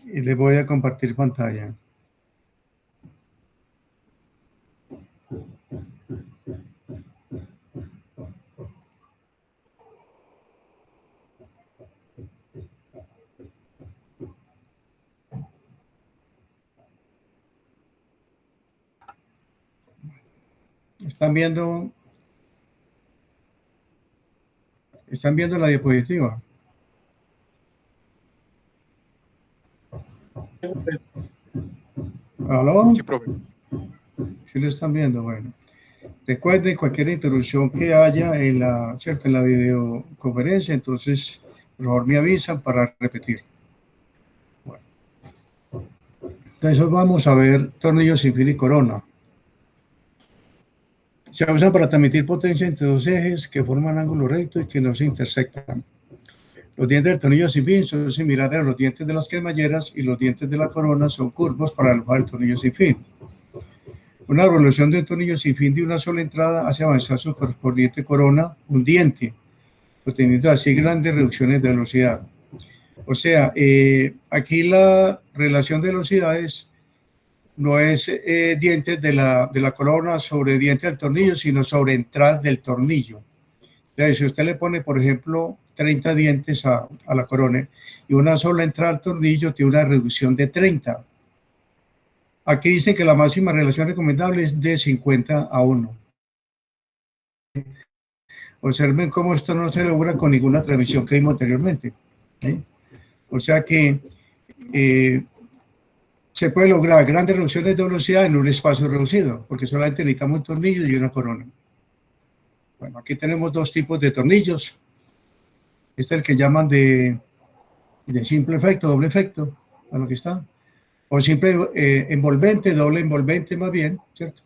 Y le voy a compartir pantalla. ¿Están viendo la diapositiva? ¿Aló? Sí, profe. ¿Sí lo están viendo? Bueno. Recuerden cualquier interrupción que haya en la videoconferencia, entonces por favor me avisan para repetir. Bueno. Entonces vamos a ver tornillos sin fin y corona. Se usan para transmitir potencia entre dos ejes que forman ángulo recto y que no se intersectan. Los dientes del tornillo sin fin son similares a los dientes de las cremalleras y los dientes de la corona son curvos para alojar el tornillo sin fin. Una revolución de un tornillo sin fin de una sola entrada hace avanzar su correspondiente corona un diente, obteniendo así grandes reducciones de velocidad. O sea, aquí la relación de velocidades no es dientes de la corona sobre dientes del tornillo, sino sobre entradas del tornillo. Entonces, si usted le pone, por ejemplo, 30 dientes a la corona y una sola entrada al tornillo, tiene una reducción de 30. Aquí dice que la máxima relación recomendable es de 50:1. Observen cómo esto no se logra con ninguna transmisión que vimos anteriormente. ¿Sí? O sea que se puede lograr grandes reducciones de velocidad en un espacio reducido, porque solamente necesitamos un tornillo y una corona. Bueno, aquí tenemos dos tipos de tornillos. Este es el que llaman de simple efecto, doble efecto, a lo que está. O simple envolvente, doble envolvente más bien, ¿cierto?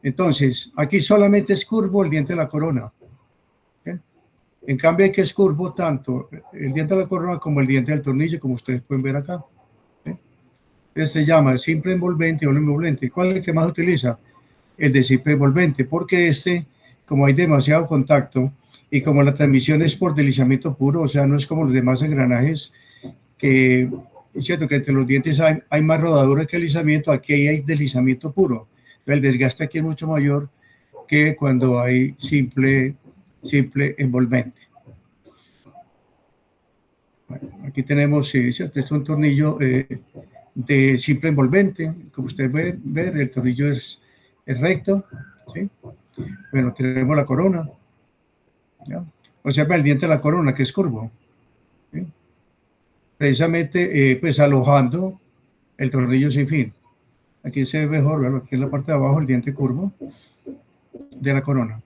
Entonces, aquí solamente es curvo el diente de la corona. ¿Okay? En cambio, aquí es curvo tanto el diente de la corona como el diente del tornillo, como ustedes pueden ver acá. Se llama simple envolvente o no envolvente. ¿Cuál es el que más utiliza? El de simple envolvente, porque como hay demasiado contacto y como la transmisión es por deslizamiento puro, o sea, no es como los demás engranajes, que es cierto que entre los dientes hay más rodadura que deslizamiento, aquí hay deslizamiento puro. El desgaste aquí es mucho mayor que cuando hay simple envolvente. Bueno, aquí tenemos, ¿cierto? Este es un tornillo de simple envolvente, como ustedes pueden ver, el tornillo es recto, ¿sí? Bueno, tenemos la corona, ¿ya? Observa el diente de la corona, que es curvo, ¿sí? Precisamente, pues alojando el tornillo sin fin. Aquí se ve mejor, ¿verdad? Aquí en la parte de abajo el diente curvo de la corona.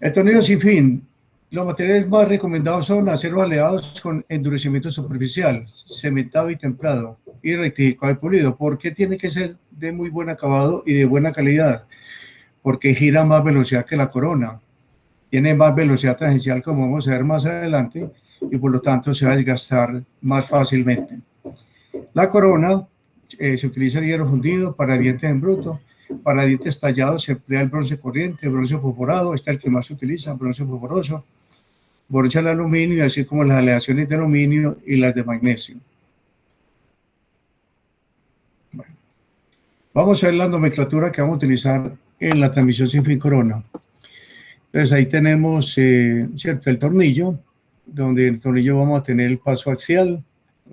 El tornillo sin fin. Los materiales más recomendados son aceros aleados con endurecimiento superficial, cementado y templado, y rectificado y pulido. ¿Por qué tiene que ser de muy buen acabado y de buena calidad? Porque gira más velocidad que la corona. Tiene más velocidad tangencial, como vamos a ver más adelante, y por lo tanto se va a desgastar más fácilmente. La corona se utiliza el hierro fundido para dientes en bruto. Para dientes tallados se emplea el bronce corriente, el bronce fosforado, este es el que más se utiliza, bronce fosforoso, bronce de aluminio, así como las aleaciones de aluminio y las de magnesio. Bueno, vamos a ver la nomenclatura que vamos a utilizar en la transmisión sin fin corona. Entonces ahí tenemos, ¿cierto? El tornillo, donde el tornillo vamos a tener el paso axial,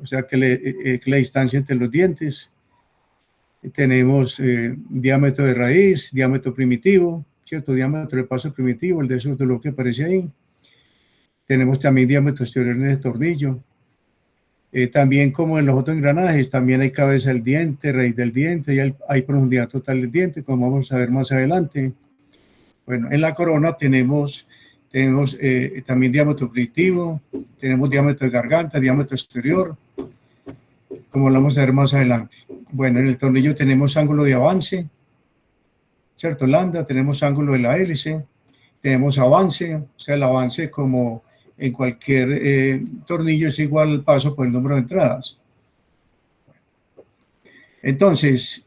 o sea que la distancia entre los dientes. Tenemos diámetro de raíz, diámetro primitivo, ¿cierto? Diámetro de paso primitivo, el de eso de lo que aparece ahí. Tenemos también diámetro exterior en el tornillo. También como en los otros engranajes, también hay cabeza del diente, raíz del diente, y hay profundidad total del diente, como vamos a ver más adelante. Bueno, en la corona tenemos también diámetro primitivo, tenemos diámetro de garganta, diámetro exterior, como lo vamos a ver más adelante. Bueno, en el tornillo tenemos ángulo de avance, ¿cierto? Lambda, tenemos ángulo de la hélice, tenemos avance, o sea, el avance como en cualquier tornillo es igual al paso por el número de entradas. Entonces,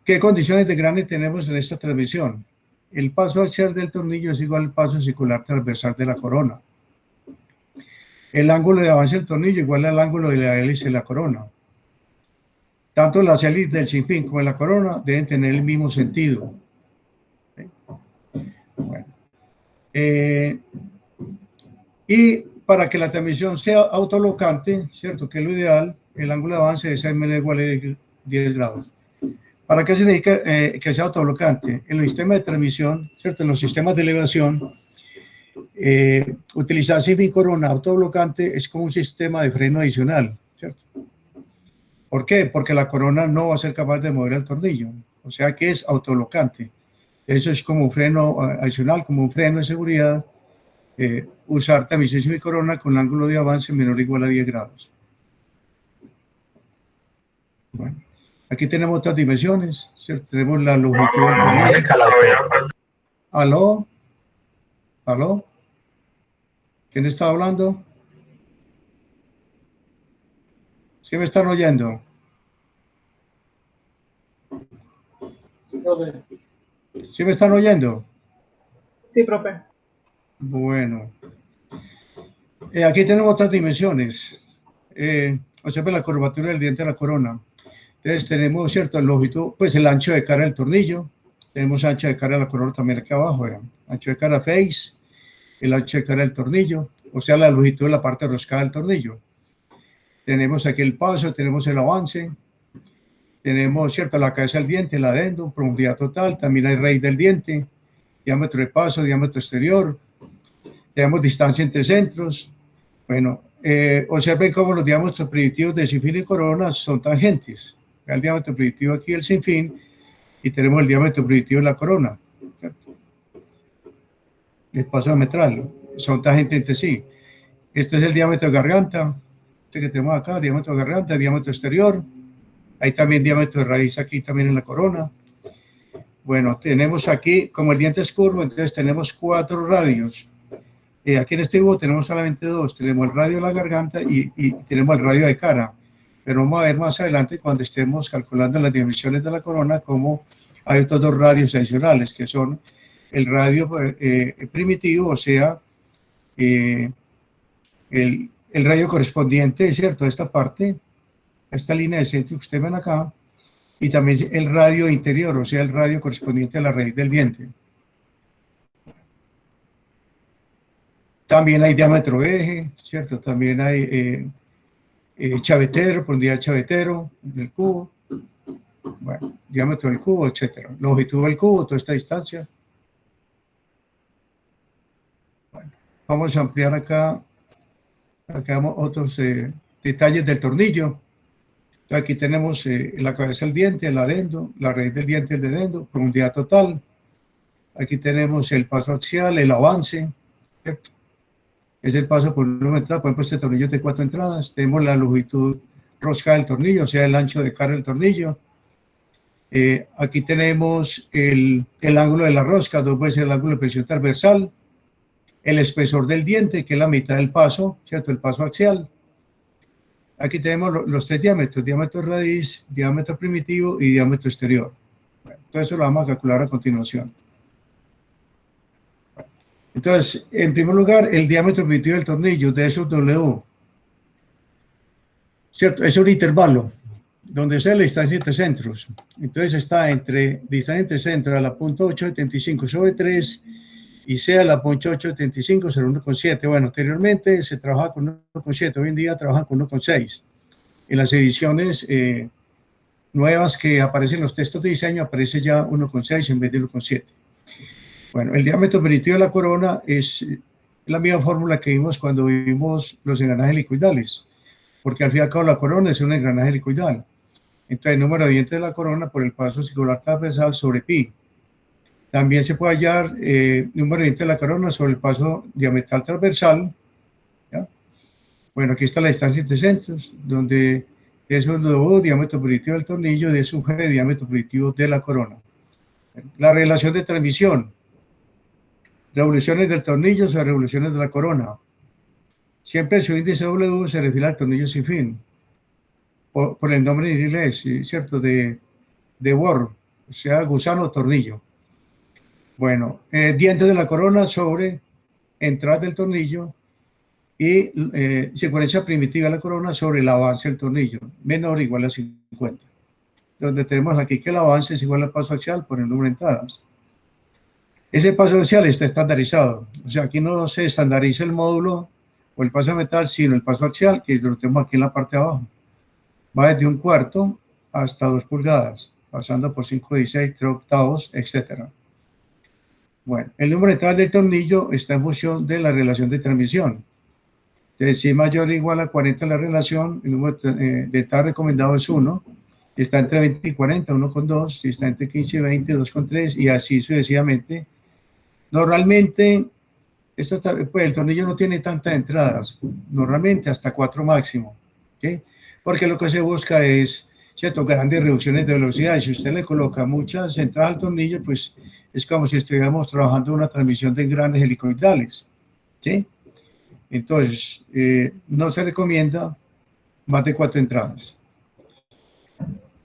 ¿qué condiciones de grane tenemos en esta transmisión? El paso axial del tornillo es igual al paso circular transversal de la corona. El ángulo de avance del tornillo igual al ángulo de la hélice de la corona. Tanto las hélices del sinfín como la corona deben tener el mismo sentido. ¿Sí? Bueno. Y para que la transmisión sea autolocante, ¿cierto? Que es lo ideal, el ángulo de avance debe ser menos igual a 10 grados. ¿Para qué se necesita que sea autolocante? En los sistemas de transmisión, ¿cierto? En los sistemas de elevación, utilizar sinfín corona autoblocante es como un sistema de freno adicional, ¿cierto? ¿Por qué? Porque la corona no va a ser capaz de mover el tornillo, o sea que es autolocante. Eso es como un freno adicional, como un freno de seguridad, usar transmisión sinfín corona con ángulo de avance menor o igual a 10 grados. Bueno, aquí tenemos otras dimensiones, ¿cierto? Tenemos la longitud del tornillo. ¿Aló? ¿Aló? ¿Quién está hablando? ¿Sí me están oyendo? ¿Sí me están oyendo? Sí, profe. Bueno. Aquí tenemos otras dimensiones. Observen la curvatura del diente de la corona. Entonces tenemos, ¿cierto? El longitud, pues el ancho de cara del tornillo. Tenemos ancho de cara de la corona también aquí abajo, vean. Ancho de cara face, el ancho de cara del tornillo, o sea, la longitud de la parte roscada del tornillo. Tenemos aquí el paso, tenemos el avance, tenemos, ¿cierto? La cabeza del diente, el adendo, profundidad total, también hay raíz del diente, diámetro de paso, diámetro exterior, tenemos distancia entre centros. Bueno, observen cómo los diámetros primitivos de sinfín y corona son tangentes. El diámetro primitivo aquí del sinfín y tenemos el diámetro primitivo de la corona, ¿cierto? El paso diametral, son tangentes entre sí. Este es el diámetro de garganta, este que tenemos acá, diámetro de garganta, diámetro exterior. Hay también diámetro de raíz aquí también en la corona. Bueno, tenemos aquí, como el diente es curvo, entonces tenemos 4 radios. Aquí en este dibujo tenemos solamente 2. Tenemos el radio de la garganta y tenemos el radio de cara. Pero vamos a ver más adelante cuando estemos calculando las dimensiones de la corona, como hay otros 2 radios adicionales, que son el radio primitivo, o sea, el radio correspondiente, ¿cierto? A esta parte, a esta línea de centro que ustedes ven acá, y también el radio interior, o sea, el radio correspondiente a la raíz del diente. También hay diámetro eje, ¿cierto? También hay chavetero, profundidad chavetero del cubo, bueno, diámetro del cubo, etcétera. Longitud del cubo, toda esta distancia. Bueno, vamos a ampliar acá vemos otros detalles del tornillo. Aquí tenemos la cabeza del diente, el adendo, la raíz del diente, el dedendo, profundidad total. Aquí tenemos el paso axial, el avance, ¿cierto? Es el paso por una entrada. Por ejemplo, este tornillo de 4 entradas. Tenemos la longitud rosca del tornillo, o sea, el ancho de cara del tornillo. Aquí tenemos el ángulo de la rosca, 2 veces el ángulo de presión transversal. El espesor del diente, que es la mitad del paso, ¿cierto? El paso axial. Aquí tenemos los 3 diámetros: diámetro raíz, diámetro primitivo y diámetro exterior. Bueno, todo eso lo vamos a calcular a continuación. Entonces, en primer lugar, el diámetro primitivo del tornillo de esos W, ¿cierto? Es un intervalo donde sea la distancia entre centros. Entonces está entre distancia entre centros a la punto 875 sobre 3 y sea la punto 875 sobre 1,7. Bueno, anteriormente se trabajaba con 1,7, hoy en día trabajan con 1,6. En las ediciones nuevas que aparecen en los textos de diseño aparece ya 1,6 en vez de 1,7. Bueno, el diámetro primitivo de la corona es la misma fórmula que vimos cuando vimos los engranajes helicoidales, porque al fin y al cabo la corona es un engranaje helicoidal. Entonces, el número de dientes de la corona por el paso circular transversal sobre pi. También se puede hallar número de dientes de la corona sobre el paso diametral transversal. ¿Ya? Bueno, aquí está la distancia entre centros, donde es un W, diámetro primitivo del tornillo, de su G, diámetro primitivo de la corona. La relación de transmisión. Revoluciones del tornillo sobre revoluciones de la corona. Siempre su índice W se refiere al tornillo sin fin, por el nombre en inglés, ¿cierto? De worm, o sea, gusano o tornillo. Bueno, dientes de la corona sobre entrada del tornillo y secuencia primitiva de la corona sobre el avance del tornillo, menor o igual a 50. Donde tenemos aquí que el avance es igual al paso axial por el número de entradas. Ese paso axial está estandarizado, o sea, aquí no se estandariza el módulo o el paso de metal, sino el paso axial, que lo tenemos aquí en la parte de abajo. Va desde 1/4 hasta 2 pulgadas, pasando por 5/16, 3/8, etc. Bueno, el número de entradas del tornillo está en función de la relación de transmisión. Entonces, si es mayor o igual a 40 la relación, el número de entradas recomendado es 1. Si está entre 20 y 40, 1,2. Si está entre 15 y 20, 2,3. Y así sucesivamente. Normalmente, pues, el tornillo no tiene tantas entradas. Normalmente hasta 4 máximo. ¿Sí? Porque lo que se busca es, ¿cierto?, grandes reducciones de velocidad. Y si usted le coloca muchas entradas al tornillo, pues es como si estuviéramos trabajando una transmisión de engranes helicoidales. ¿Sí? Entonces, no se recomienda más de 4 entradas.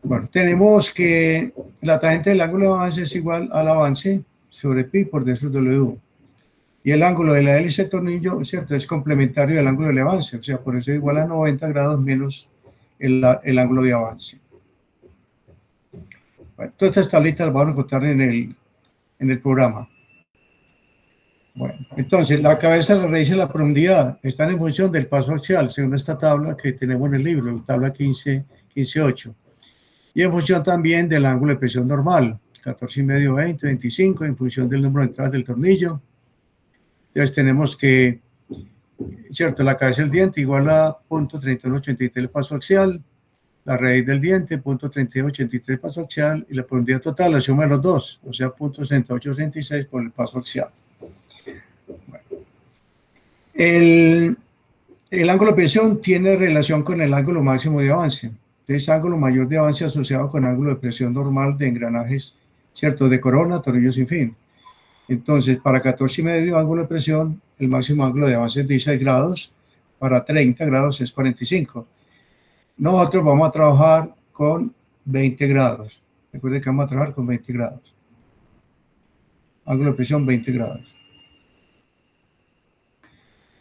Bueno, tenemos que la tangente del ángulo de avance es igual al avance sobre pi por d sobre w. Y el ángulo de la hélice del tornillo, ¿cierto?, es complementario del ángulo de avance, o sea, por eso es igual a 90 grados menos el ángulo de avance. Bueno, todas estas tablitas las vamos a encontrar en el programa. Bueno, entonces, la cabeza, la raíz y la profundidad están en función del paso axial, según esta tabla que tenemos en el libro, la tabla 15.8. Y en función también del ángulo de presión normal, 14,5, 20, 25, en función del número de entradas del tornillo. Entonces tenemos que, ¿cierto?, la cabeza del diente igual a 0.3183 el paso axial, la raíz del diente 0.3283 el paso axial, y la profundidad total, la suma de los dos, o sea, 0.6866 por el paso axial. Bueno. El ángulo de presión tiene relación con el ángulo máximo de avance. Entonces, ángulo mayor de avance asociado con ángulo de presión normal de engranajes, ¿cierto?, de corona, tornillo sin fin. Entonces, para 14,5 ángulo de presión, el máximo ángulo de avance es 16 grados, para 30 grados es 45. Nosotros vamos a trabajar con 20 grados. Recuerden que vamos a trabajar con 20 grados. Ángulo de presión 20 grados.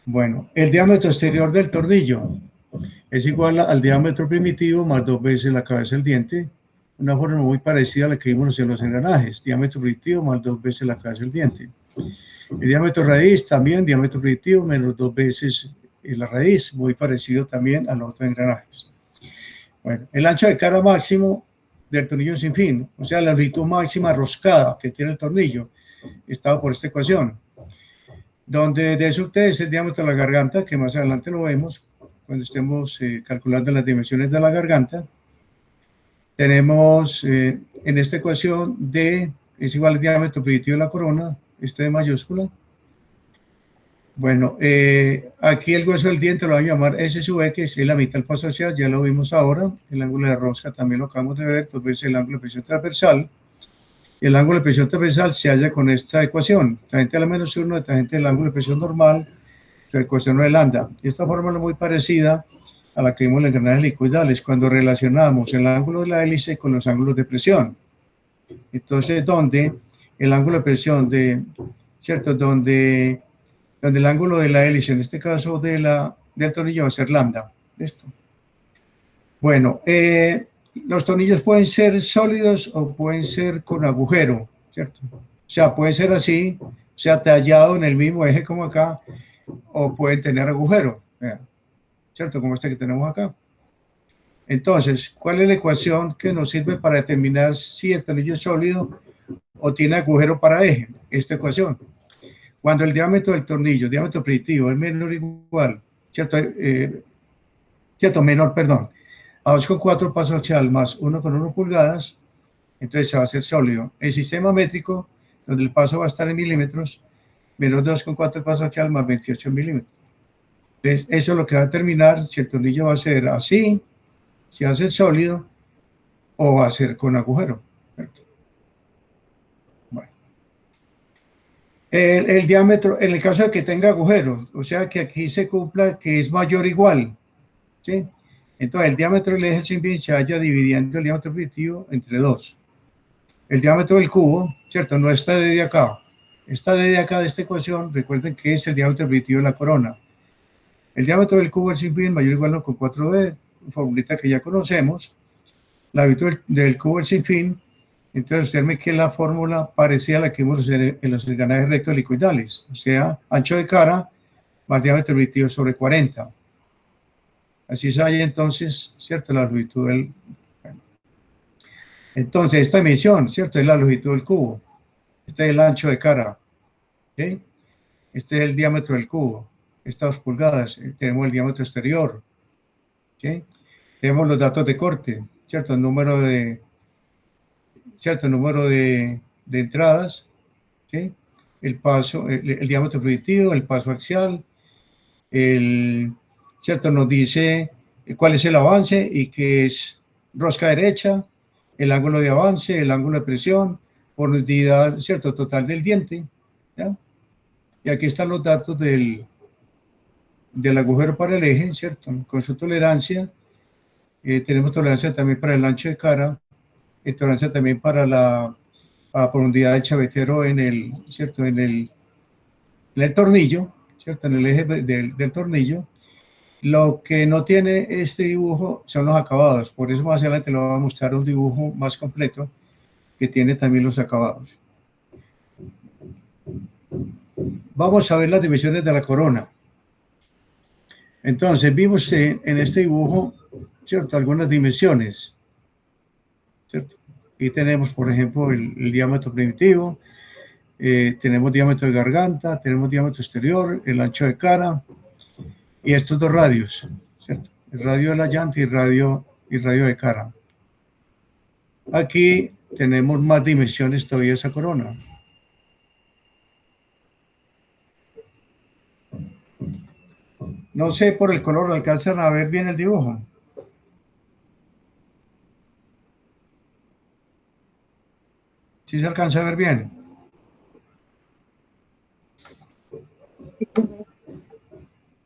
Bueno, el diámetro exterior del tornillo es igual al diámetro primitivo más 2 veces la cabeza del diente, una forma muy parecida a la que vimos en los engranajes, diámetro primitivo más 2 veces la cabeza del diente. El diámetro raíz también, diámetro primitivo menos 2 veces la raíz, muy parecido también a los otros engranajes. Bueno, el ancho de cara máximo del tornillo sin fin, o sea, la longitud máxima roscada que tiene el tornillo, está por esta ecuación, donde de eso es el diámetro de la garganta, que más adelante lo vemos, cuando estemos calculando las dimensiones de la garganta. Tenemos en esta ecuación D es igual al diámetro primitivo de la corona, este de mayúscula. Bueno, aquí el hueso del diente lo van a llamar S sub X, que es la mitad del paso axial, ya lo vimos ahora. El ángulo de rosca también lo acabamos de ver, 2 veces el ángulo de presión transversal. Y el ángulo de presión transversal se halla con esta ecuación, tangente a la menos 1 de tangente del ángulo de presión normal, la ecuación de lambda. Esta fórmula es muy parecida a la que vimos en engranajes helicoidales, cuando relacionamos el ángulo de la hélice con los ángulos de presión. Entonces, donde el ángulo de presión ¿cierto?, donde el ángulo de la hélice, en este caso del tornillo, va a ser lambda. ¿Listo? Bueno, los tornillos pueden ser sólidos o pueden ser con agujero, ¿cierto? O sea, pueden ser así, o sea, tallado en el mismo eje como acá, o pueden tener agujero, ¿cierto? Como este que tenemos acá. Entonces, ¿cuál es la ecuación que nos sirve para determinar si el tornillo es sólido o tiene agujero para eje? Esta ecuación. Cuando el diámetro del tornillo, diámetro primitivo, es menor o igual, ¿cierto? Menor, perdón, a 2,4 paso axial más 1,1 pulgadas, entonces se va a hacer sólido. El sistema métrico, donde el paso va a estar en milímetros, menos 2,4 paso axial más 28 milímetros. Entonces, eso es lo que va a determinar si el tornillo va a ser así, si va a ser sólido, o va a ser con agujero. Bueno. El diámetro, en el caso de que tenga agujeros, o sea que aquí se cumpla que es mayor o igual, ¿sí? Entonces, el diámetro del eje sin fin se halla dividiendo el diámetro primitivo entre 2. El diámetro del cubo, ¿cierto? No está de acá. Esta de acá de esta ecuación, recuerden que es el diámetro primitivo de la corona. El diámetro del cubo del sinfín mayor o igual a 4b, formulita que ya conocemos. La longitud del cubo del sinfín, entonces observe que la fórmula parecía a la que vimos en los engranajes rectos helicoidales, o sea, ancho de cara más diámetro permitido sobre 40. Así se halla entonces, ¿cierto? La longitud del... Bueno. Entonces, esta dimensión, ¿cierto? Es la longitud del cubo. Este es el ancho de cara. ¿Okay? Este es el diámetro del cubo. Estas 2 pulgadas. Tenemos el diámetro exterior. ¿Okay? Tenemos los datos de corte, ¿cierto? El número de... ¿Cierto? El número de entradas. ¿Okay? El paso, el diámetro proyectivo, el paso axial. ¿Cierto? Nos dice cuál es el avance y qué es rosca derecha, el ángulo de avance, el ángulo de presión, por unidad, ¿cierto? Total del diente, ¿ya? Y aquí están los datos del agujero para el eje, ¿cierto? Con su tolerancia. Tenemos tolerancia también para el ancho de cara, tolerancia también para la profundidad del chavetero en el, ¿cierto? En el tornillo, ¿cierto? En el eje del tornillo. Lo que no tiene este dibujo son los acabados, por eso más adelante le voy a mostrar un dibujo más completo que tiene también los acabados. Vamos a ver las dimensiones de la corona. Entonces, vimos en este dibujo, ¿cierto? Algunas dimensiones, ¿cierto? Aquí tenemos, por ejemplo, el diámetro primitivo, tenemos diámetro de garganta, tenemos diámetro exterior, el ancho de cara y estos 2 radios, ¿cierto? El radio de la llanta y radio de cara. Aquí tenemos más dimensiones todavía de esa corona. No sé, por el color alcanzan a ver bien el dibujo. ¿Sí se alcanza a ver bien?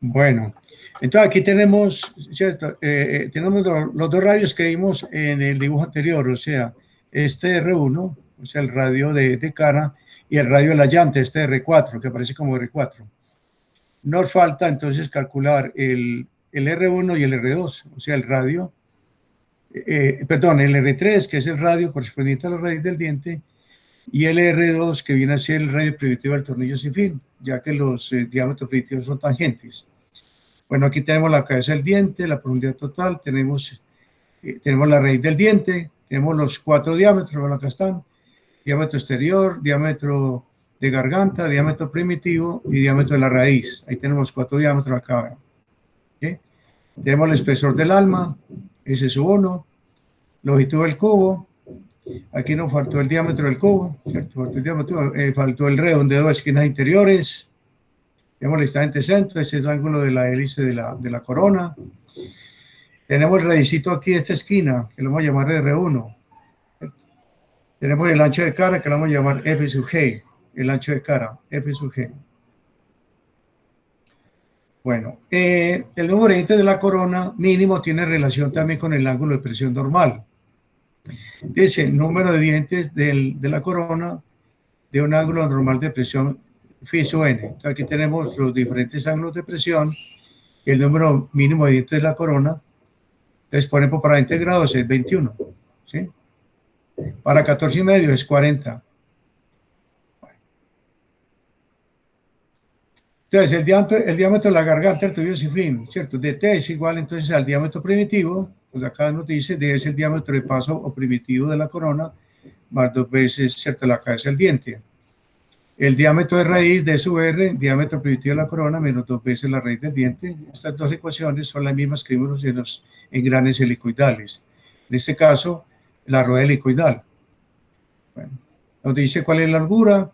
Bueno, entonces aquí tenemos, ¿cierto? Tenemos los 2 radios que vimos en el dibujo anterior, o sea, este R1, o sea, el radio de cara, y el radio de la llanta, este R4, que aparece como R4. Nos falta entonces calcular el R1 y el R2, o sea, el radio, perdón, el R3, que es el radio correspondiente a la raíz del diente, y el R2, que viene a ser el radio primitivo del tornillo sin fin, ya que los diámetros primitivos son tangentes. Bueno, aquí tenemos la cabeza del diente, la profundidad total, tenemos la raíz del diente, tenemos los 4 diámetros, bueno, acá están, diámetro exterior, diámetro de garganta, diámetro primitivo y diámetro de la raíz. Ahí tenemos 4 diámetros acá. ¿Okay? Tenemos el espesor del alma, ese es su 1, longitud del cubo, aquí nos faltó el diámetro del cubo, ¿cierto? Faltó el redondeo de esquinas interiores, tenemos el distante centro, ese es el ángulo de la hélice de la corona. Tenemos el radicito aquí de esta esquina, que lo vamos a llamar R1. Tenemos el ancho de cara, que lo vamos a llamar F sub G, el ancho de cara, F sub G. Bueno, el número de dientes de la corona mínimo tiene relación también con el ángulo de presión normal. Dice, el número de dientes de la corona de un ángulo normal de presión phi sub n. Entonces aquí tenemos los diferentes ángulos de presión, el número mínimo de dientes de la corona. Entonces, por ejemplo, para 20 grados es 21, ¿sí? Para 14,5 es 40. Entonces, el diámetro de la garganta del tubo sin fin, ¿cierto? dt es igual entonces al diámetro primitivo, pues acá nos dice, d es el diámetro de paso o primitivo de la corona, más 2 veces, ¿cierto?, la cabeza del diente. El diámetro de raíz de sub r, diámetro primitivo de la corona, menos 2 veces la raíz del diente. Estas 2 ecuaciones son las mismas que vimos en los engranes helicoidales. En este caso, la rueda helicoidal. Bueno, nos dice cuál es la largura.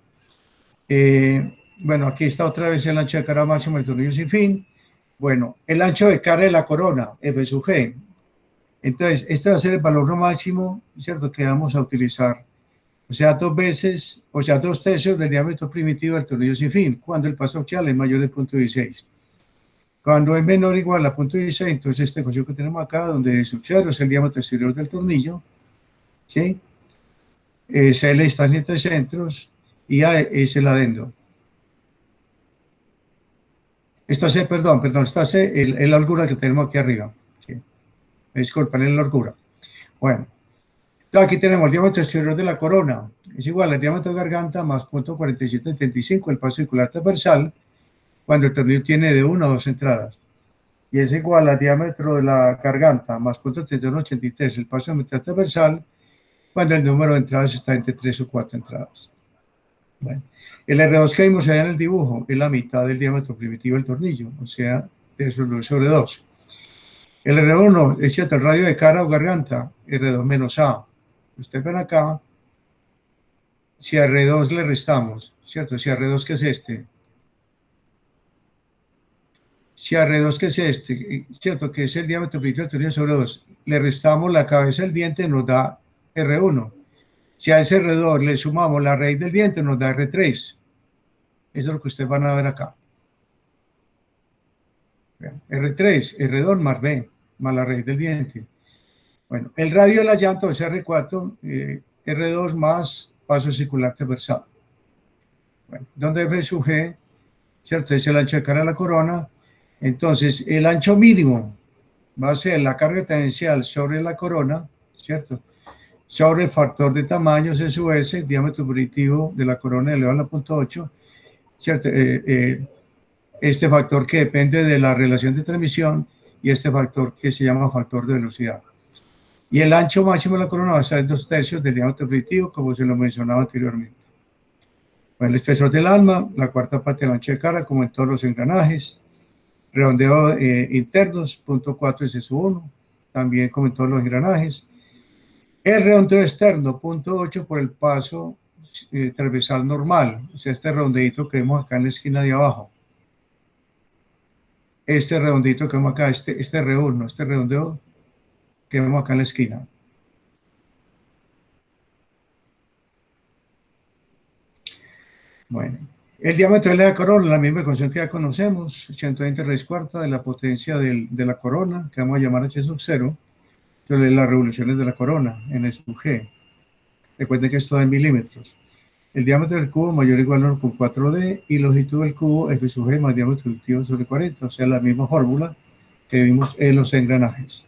Bueno, aquí está otra vez el ancho de cara máximo del tornillo sin fin. Bueno, el ancho de cara de la corona, F sub G. Entonces, este va a ser el valor máximo, ¿cierto?, que vamos a utilizar. O sea, 2 veces, o sea, 2/3 del diámetro primitivo del tornillo sin fin, cuando el paso axial es mayor de 0.16. Cuando es menor o igual a 0.16, entonces esta ecuación que tenemos acá, donde sub 0 es el diámetro exterior del tornillo, ¿sí? Esa es la distancia entre centros y A es el adendo. Esta C, perdón, esta C es la holgura que tenemos aquí arriba. ¿Sí? Disculpen, es la holgura. Bueno, entonces aquí tenemos el diámetro exterior de la corona. Es igual al diámetro de garganta más .4775, el paso circular transversal, cuando el tornillo tiene de 1 a 2 entradas. Y es igual al diámetro de la garganta más .3183, el paso transversal, cuando el número de entradas está entre 3 o 4 entradas. Bueno, el R2 que vimos allá en el dibujo es la mitad del diámetro primitivo del tornillo, o sea, eso es sobre 2. El R1 es cierto, el radio de cara o garganta, R2 menos A. Ustedes ven acá, si a R2 le restamos, ¿cierto? Si a R2 que es este, si a R2 que es este, ¿cierto? Que es el diámetro primitivo del tornillo sobre 2, le restamos la cabeza del diente, nos da R1. Si a ese R2 le sumamos la raíz del diente, nos da R3. Eso es lo que ustedes van a ver acá. R3, R2 más B, más la raíz del diente. Bueno, el radio de la llanta es R4, R2 más paso circular transversal. Bueno, donde F sub G, ¿cierto? Es el ancho de cara de la corona. Entonces, el ancho mínimo va a ser la carga tangencial sobre la corona, ¿cierto? Sobre el factor de tamaño C sub S, diámetro primitivo de la corona elevado a la 0.8, ¿cierto? Este factor que depende de la relación de transmisión y este factor que se llama factor de velocidad. Y el ancho máximo de la corona va a ser 2/3 del diámetro primitivo, como se lo mencionaba anteriormente. Bueno, el espesor del alma, la cuarta parte del ancho de cara, como en todos los engranajes. Redondeo internos, 0.4 S1, también como en todos los engranajes. El redondeo externo, 0.8 por el paso transversal normal, o sea, este redondeito que vemos acá en la esquina de abajo. Este redondito que vemos acá, este R1, este redondeo que vemos acá en la esquina. Bueno, el diámetro de la corona, la misma ecuación que ya conocemos, 120 raíz cuarta de la potencia de la corona, que vamos a llamar H sub 0, entonces las revoluciones de la corona en el sub G. Recuerden que esto es en milímetros. El diámetro del cubo mayor o igual a 1,4D y longitud del cubo F sub G más diámetro productivo sobre 40, o sea, la misma fórmula que vimos en los engranajes.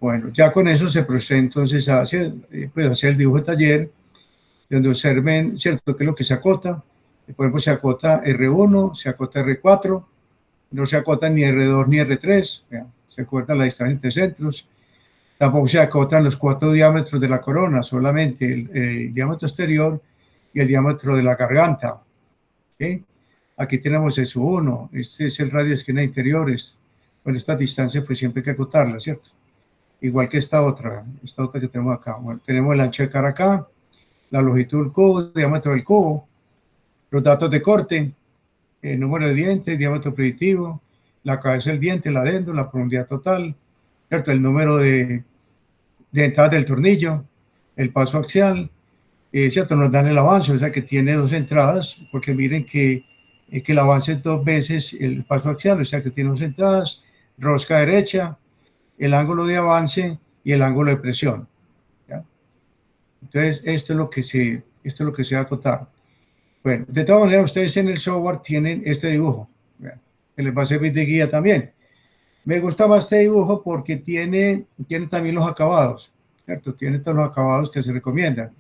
Bueno, ya con eso se procede entonces hacia el dibujo de taller, donde observen, ¿cierto?, qué es lo que se acota. Por ejemplo, se acota R1, se acota R4, no se acota ni R2 ni R3, se corta la distancia entre centros. Tampoco se acotan los 4 diámetros de la corona, solamente el diámetro exterior y el diámetro de la garganta. ¿Okay? Aquí tenemos el sub 1, este es el radio de esquina interiores. Bueno, esta distancia pues siempre hay que acotarla, ¿cierto? Igual que esta otra que tenemos acá. Bueno, tenemos el ancho de cara acá, la longitud del cubo, el diámetro del cubo, los datos de corte, el número de dientes, diámetro predictivo, la cabeza del diente, el adendo, la profundidad total, ¿cierto? El número de entrada del tornillo, el paso axial, ¿cierto? Nos dan el avance, o sea que tiene 2 entradas, porque miren que el avance es 2 veces el paso axial, o sea que tiene 2 entradas, rosca derecha, el ángulo de avance y el ángulo de presión. ¿Ya? Entonces, esto es lo que se va a acotar. Bueno, de todas maneras, ustedes en el software tienen este dibujo, ¿ya? Que les va a servir de guía también. Me gusta más este dibujo porque tiene también los acabados, ¿cierto? Tiene todos los acabados que se recomiendan.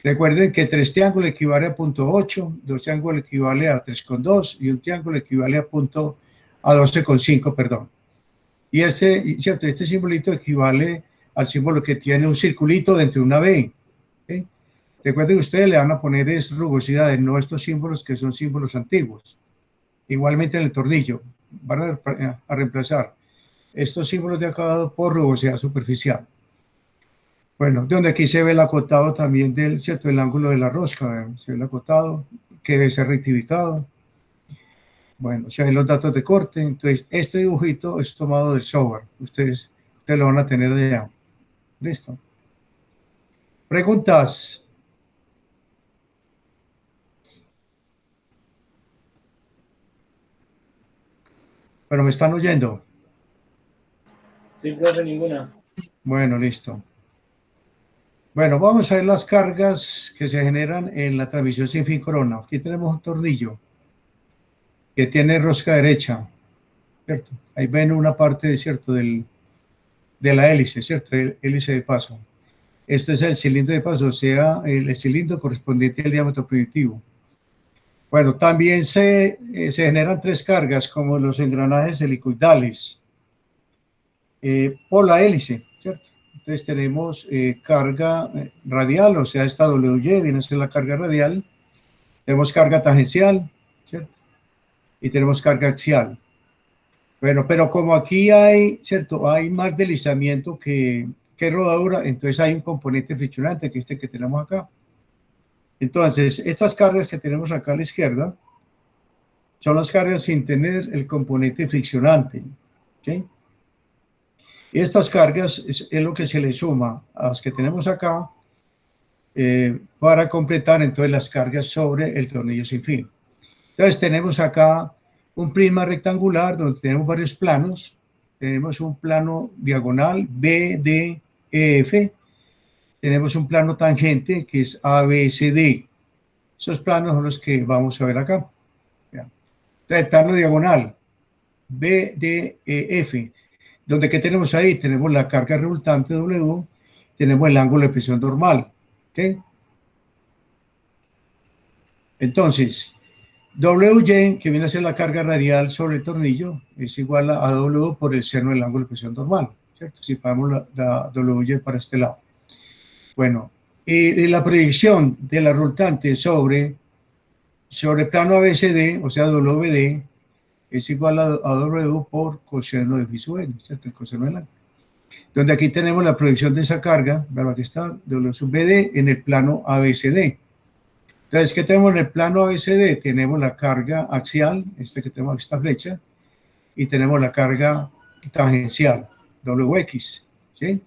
Recuerden que 3 triángulos equivale a 0.8, 2 triángulos equivale a 3,2 y un triángulo equivale a 12,5, perdón. Y ¿cierto? Este simbolito equivale al símbolo que tiene un circulito dentro de una B. ¿Okay? Recuerden que ustedes le van a poner rugosidades, no estos símbolos que son símbolos antiguos. Igualmente en el tornillo, van a reemplazar estos símbolos de acabado por rugosidad superficial. Bueno, donde aquí se ve el acotado también ¿cierto? El ángulo de la rosca, se ve el acotado, que debe ser rectificado. Bueno, se ven los datos de corte. Entonces, este dibujito es tomado del software. Ustedes lo van a tener de allá. ¿Listo? ¿Preguntas? Bueno, ¿me están oyendo? Sí, profe, ninguna. Bueno, listo. Bueno, vamos a ver las cargas que se generan en la transmisión sin fin corona. Aquí tenemos un tornillo. que tiene rosca derecha, ¿cierto? Ahí ven una parte, ¿cierto?, de la hélice, ¿cierto? El hélice de paso. Este es el cilindro de paso, o sea, el cilindro correspondiente al diámetro primitivo. Bueno, también se generan tres cargas, como los engranajes helicoidales, por la hélice, ¿cierto? Entonces tenemos carga radial, o sea, esta WY viene a ser la carga radial. Tenemos carga tangencial, ¿cierto? Y tenemos carga axial. Bueno, pero como aquí hay, ¿cierto? Hay más deslizamiento que rodadura, entonces hay un componente friccionante, que es este que tenemos acá. Entonces, estas cargas que tenemos acá a la izquierda son las cargas sin tener el componente friccionante, ¿sí? Y estas cargas es lo que se le suma a las que tenemos acá para completar entonces las cargas sobre el tornillo sin fin. Entonces tenemos acá un prisma rectangular donde tenemos varios planos. Tenemos un plano diagonal BDEF. Tenemos un plano tangente que es ABCD. Esos planos son los que vamos a ver acá. Entonces, el plano diagonal BDEF, donde ¿qué tenemos ahí? Tenemos la carga resultante W, tenemos el ángulo de presión normal. ¿Okay? Entonces, WY, que viene a ser la carga radial sobre el tornillo, es igual a W por el seno del ángulo de presión normal, ¿cierto? Si ponemos la WY para este lado. Bueno, y la proyección de la resultante sobre el plano ABCD, o sea, WD, es igual a W por coseno de phi sub n, ¿cierto? El coseno del ángulo. Donde aquí tenemos la proyección de esa carga, ¿verdad? Aquí está W sub BD en el plano ABCD. Entonces, ¿qué tenemos en el plano ABCD? Tenemos la carga axial, que tenemos esta flecha, y tenemos la carga tangencial, WX, ¿sí?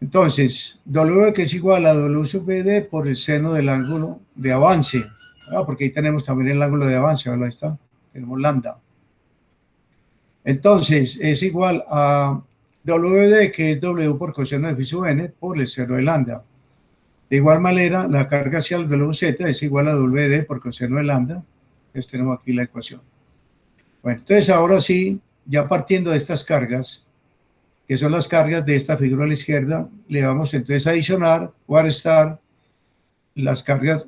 Entonces, WX es igual a W sub BD por el seno del ángulo de avance, porque ahí tenemos también el ángulo de avance, ¿verdad? Ahí está, tenemos lambda. Entonces, es igual a WD, que es W por coseno de phi sub n, por el seno de lambda. De igual manera, la carga axial de WZ es igual a WD por coseno de lambda. Entonces tenemos aquí la ecuación. Bueno, entonces ahora sí, ya partiendo de estas cargas, que son las cargas de esta figura a la izquierda, le vamos entonces a adicionar o a restar las cargas,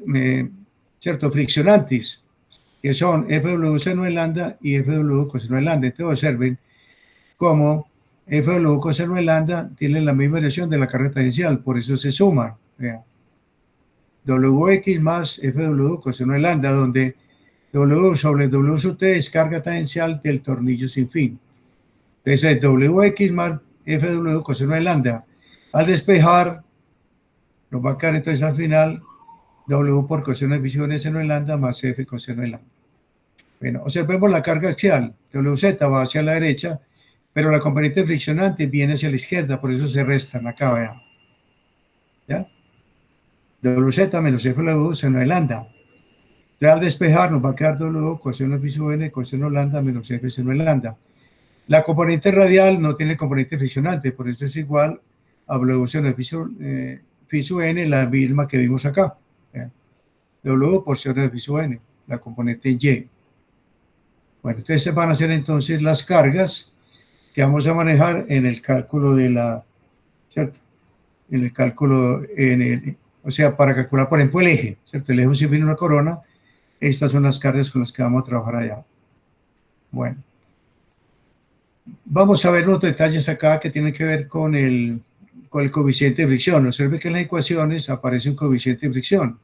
¿cierto?, friccionantes, que son FW seno de lambda y FW coseno de lambda. Entonces observen cómo FW coseno de lambda tiene la misma dirección de la carga tangencial, por eso se suman. Vean. WX más FW coseno de lambda, donde W sobre W sub T es carga tangencial del tornillo sin fin. Entonces es WX más FW coseno de lambda. Al despejar, nos va a quedar entonces al final W por coseno de phi sub n seno de lambda más F coseno de lambda. Bueno, observemos la carga axial. WZ va hacia la derecha, pero la componente friccionante viene hacia la izquierda, por eso se restan acá, vean. ¿Ya? WZ menos FW seno de lambda. Entonces, al despejar nos va a quedar W coseno de phi sub n coseno lambda menos F seno de lambda. La componente radial no tiene componente friccionante, por eso es igual a W seno de phi sub n, la misma que vimos acá. W por seno de phi sub n, la componente Y. Bueno, entonces se van a hacer entonces las cargas que vamos a manejar en el cálculo de la, ¿cierto? En el cálculo, o sea, para calcular, por ejemplo, el eje, ¿cierto? El eje sin fin, una corona. Estas son las cargas con las que vamos a trabajar allá. Bueno. Vamos a ver los detalles acá que tienen que ver con el coeficiente de fricción. Observe que en las ecuaciones aparece un coeficiente de fricción.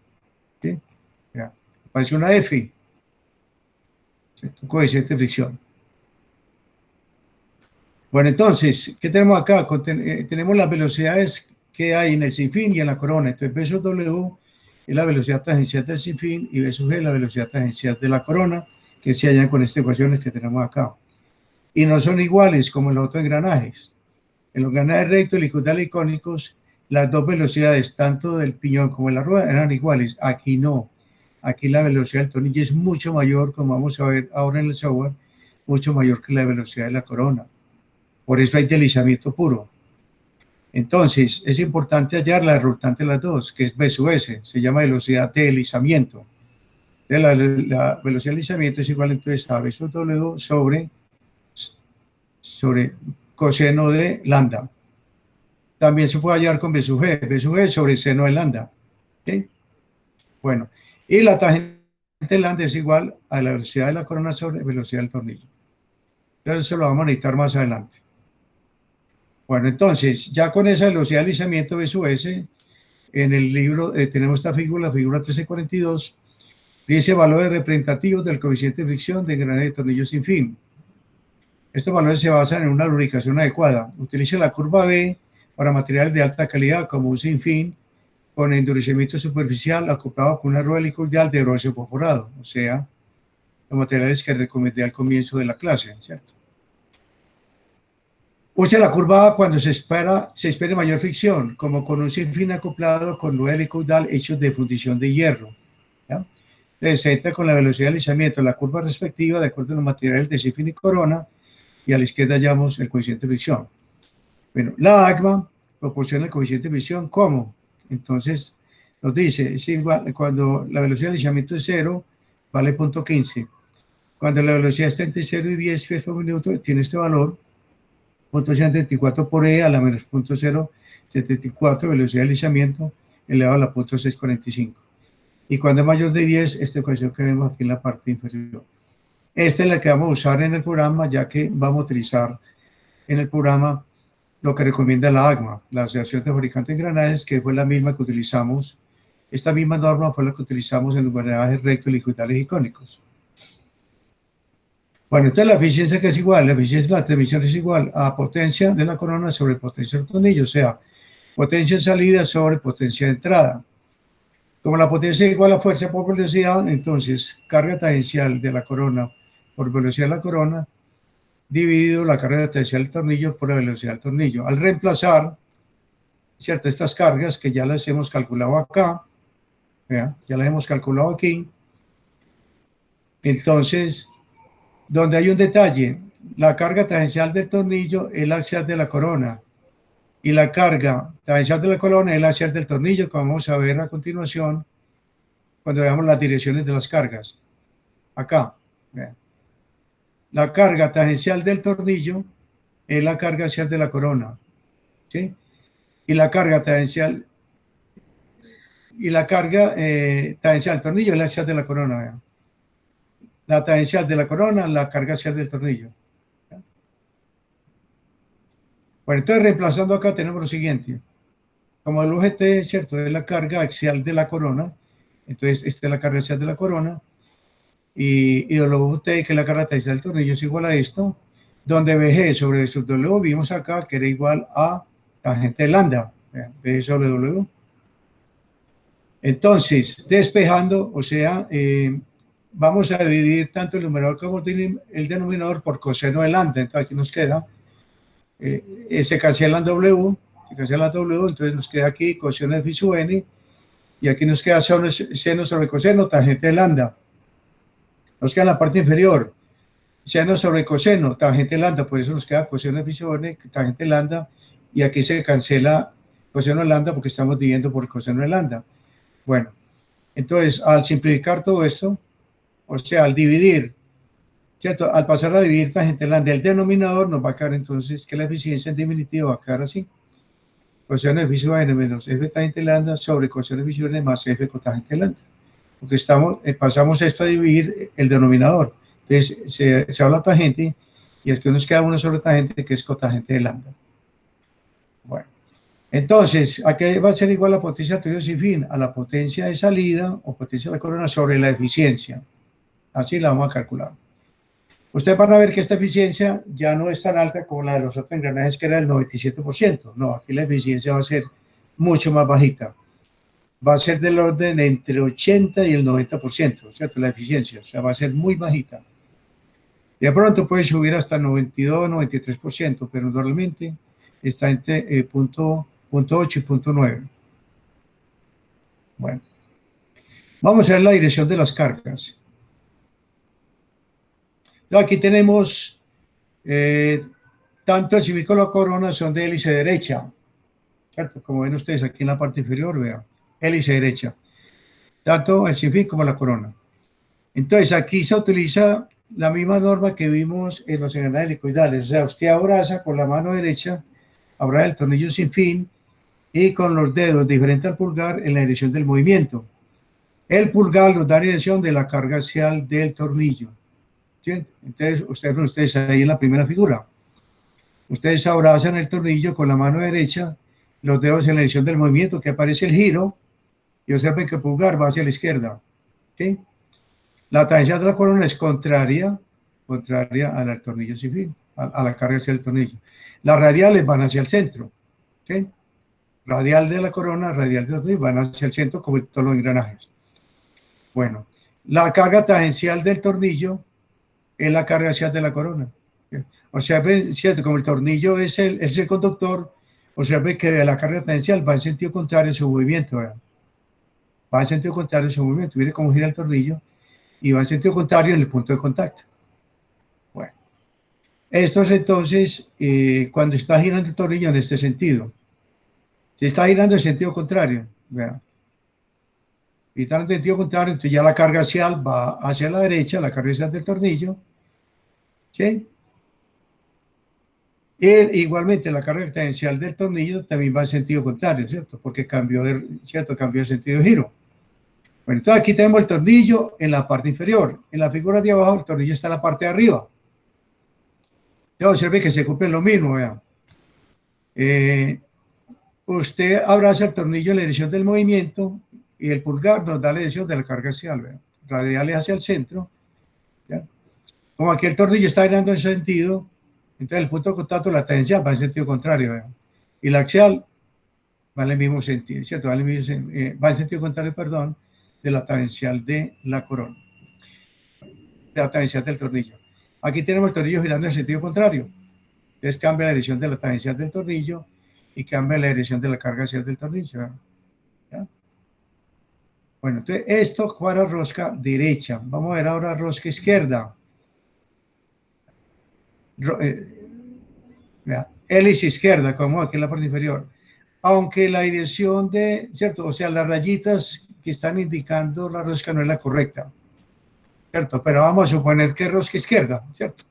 ¿Sí? Ya. Aparece una F. ¿Cierto? Un coeficiente de fricción. Bueno, entonces, ¿qué tenemos acá? Tenemos las velocidades que hay en el sinfín y en la corona. Entonces, V sub W es la velocidad tangencial del sinfín y V sub G es la velocidad tangencial de la corona, que se hallan con estas ecuaciones que tenemos acá. Y no son iguales como en los otros engranajes. En los engranajes rectos, helicoidales y cónicos, las dos velocidades, tanto del piñón como de la rueda, eran iguales. Aquí no. Aquí la velocidad del tornillo es mucho mayor, como vamos a ver ahora en el software, mucho mayor que la velocidad de la corona. Por eso hay deslizamiento puro. Entonces, es importante hallar la resultante de las dos, que es V sub S, se llama velocidad de deslizamiento. La velocidad de deslizamiento es igual entonces a B sub W sobre coseno de lambda. También se puede hallar con B sub G sobre seno de lambda. ¿Okay? Bueno, y la tangente de lambda es igual a la velocidad de la corona sobre velocidad del tornillo. Entonces eso lo vamos a necesitar más adelante. Bueno, entonces, ya con esa velocidad de deslizamiento B sub S, en el libro tenemos esta figura, la figura 1342, dice valores representativos del coeficiente de fricción de engranaje de tornillo sin fin. Estos valores se basan en una lubricación adecuada. Utilice la curva B para materiales de alta calidad como un sin fin con endurecimiento superficial acoplado con una rueda helicoidal de bronce perforado, o sea, los materiales que recomendé al comienzo de la clase, ¿cierto? Use la curva A cuando se espere mayor fricción, como con un sin fin acoplado con rueda helicoidal hechos de fundición de hierro. ¿Ya? Entonces se entra con la velocidad de deslizamiento, la curva respectiva de acuerdo a los materiales de sin fin y corona, y a la izquierda hallamos el coeficiente de fricción. Bueno, la AGMA proporciona el coeficiente de fricción, ¿cómo? Entonces, nos dice, es igual, cuando la velocidad de deslizamiento es 0, vale 0.15. Cuando la velocidad está entre 0 y 10 pies por minuto, tiene este valor, 0.174 por E a la menos 0.074, velocidad de deslizamiento, elevado a la 0.645. Y cuando es mayor de 10, esta ecuación que vemos aquí en la parte inferior. Esta es la que vamos a usar en el programa, ya que vamos a utilizar en el programa lo que recomienda la AGMA, la Asociación de Fabricantes de Engranajes, que fue la misma que utilizamos, esta misma norma fue la que utilizamos en los engranajes rectos, helicoidales y cónicos. Bueno, entonces la eficiencia que es igual, la eficiencia de la transmisión es igual a potencia de la corona sobre potencia del tornillo, o sea, potencia de salida sobre potencia de entrada. Como la potencia es igual a fuerza por velocidad, entonces carga tangencial de la corona por velocidad de la corona dividido la carga tangencial del tornillo por la velocidad del tornillo. Al reemplazar, ¿cierto? Estas cargas que ya las hemos calculado acá, ¿vean? Ya las hemos calculado aquí. Entonces, donde hay un detalle, la carga tangencial del tornillo es la axial de la corona y la carga tangencial de la corona es la axial del tornillo, que vamos a ver a continuación cuando veamos las direcciones de las cargas. Acá, vean. La carga tangencial del tornillo es la carga axial de la corona, ¿sí? Y la carga tangencial tangencial del tornillo es la axial de la corona, vean. La tangencial de la corona, la carga axial del tornillo. Bueno, entonces reemplazando acá tenemos lo siguiente. Como el UGT, ¿cierto? Es la carga axial de la corona. Entonces, esta es la carga axial de la corona. Y el UGT, que es la carga tangencial del tornillo, es igual a esto. Donde BG sobre B sub W, vimos acá que era igual a tangente de lambda. BG sobre W. Entonces, despejando, o sea, vamos a dividir tanto el numerador como el denominador por coseno de lambda. Entonces, aquí nos queda, se cancelan W, entonces nos queda aquí coseno de phi sub n, y aquí nos queda seno sobre coseno, tangente de lambda. Nos queda en la parte inferior, seno sobre coseno, tangente de lambda, por eso nos queda coseno de phi sub n, tangente de lambda, y aquí se cancela coseno de lambda porque estamos dividiendo por coseno de lambda. Bueno, entonces al simplificar todo esto, o sea, al dividir, ¿cierto? Al pasar a dividir tangente de lambda del denominador, nos va a quedar entonces que la eficiencia en diminutivo va a quedar así. Coseno de phi sub n menos f tangente de lambda sobre coseno de phi sub n más f cotangente de lambda. Porque pasamos esto a dividir el denominador. Entonces se habla tangente y aquí nos queda una sobre tangente que es cotangente de lambda. Bueno, entonces, ¿a qué va a ser igual la potencia de tornillo sin fin? A la potencia de salida o potencia de la corona sobre la eficiencia. Así la vamos a calcular. Ustedes van a ver que esta eficiencia ya no es tan alta como la de los otros engranajes, que era el 97%. No, aquí la eficiencia va a ser mucho más bajita. Va a ser del orden entre 80 y el 90%, ¿cierto? La eficiencia, o sea, va a ser muy bajita. De pronto puede subir hasta 92, 93%, pero normalmente está entre punto 8 y punto 9. Bueno, vamos a ver la dirección de las cargas. Aquí tenemos tanto el sin fin como la corona son de hélice derecha, ¿cierto? Como ven ustedes aquí en la parte inferior, vean, hélice derecha, tanto el sin fin como la corona. Entonces, aquí se utiliza la misma norma que vimos en los engranajes helicoidales. O sea, usted abraza con la mano derecha, abraza el tornillo sin fin y con los dedos diferente al pulgar en la dirección del movimiento. El pulgar nos da dirección de la carga axial del tornillo. ¿Sí? Entonces, ustedes ahí en la primera figura. Ustedes abrazan el tornillo con la mano derecha, los dedos en la dirección del movimiento, que aparece el giro, y observen que el pulgar va hacia la izquierda. ¿Sí? La tangencial de la corona es contraria al tornillo sin fin, a la carga hacia el tornillo. Las radiales van hacia el centro. ¿Sí? Radial de la corona, radial del tornillo, van hacia el centro como en todos los engranajes. Bueno, la carga tangencial del tornillo es la carga axial de la corona. O sea, ¿cierto? Como el tornillo es el conductor, o sea, ve que la carga tangencial va en sentido contrario a su movimiento. ¿Verdad? Va en sentido contrario a su movimiento. Mire cómo gira el tornillo y va en sentido contrario en el punto de contacto. Bueno, esto es entonces cuando está girando el tornillo en este sentido. Si está girando en sentido contrario, ¿verdad? Y está en sentido contrario, entonces ya la carga axial va hacia la derecha, la carga axial del tornillo. ¿Sí? Y igualmente la carga tangencial del tornillo también va en sentido contrario, ¿cierto? Porque cambió de sentido de giro. Bueno, entonces aquí tenemos el tornillo en la parte inferior. En la figura de abajo el tornillo está en la parte de arriba. Ya observe que se cumple lo mismo, vean. Usted abraza el tornillo en la dirección del movimiento y el pulgar nos da la dirección de la carga axial, ¿verdad? Radiales hacia el centro. ¿Ya? Como aquí el tornillo está girando en sentido, entonces el punto de contacto, la tangencial va en sentido contrario, ¿verdad? Y la axial va en el mismo sentido, ¿cierto? Va en sentido contrario, perdón, de la tangencial de la corona, de la tangencial del tornillo. Aquí tenemos el tornillo girando en sentido contrario. Entonces cambia la dirección de la tangencial del tornillo y cambia la dirección de la carga axial del tornillo. ¿Ya? Bueno, entonces esto para rosca derecha. Vamos a ver ahora rosca izquierda. Hélice izquierda, como aquí en la parte inferior. Aunque la dirección de, ¿cierto? O sea, las rayitas que están indicando la rosca no es la correcta, ¿cierto? Pero vamos a suponer que es rosca izquierda, ¿cierto?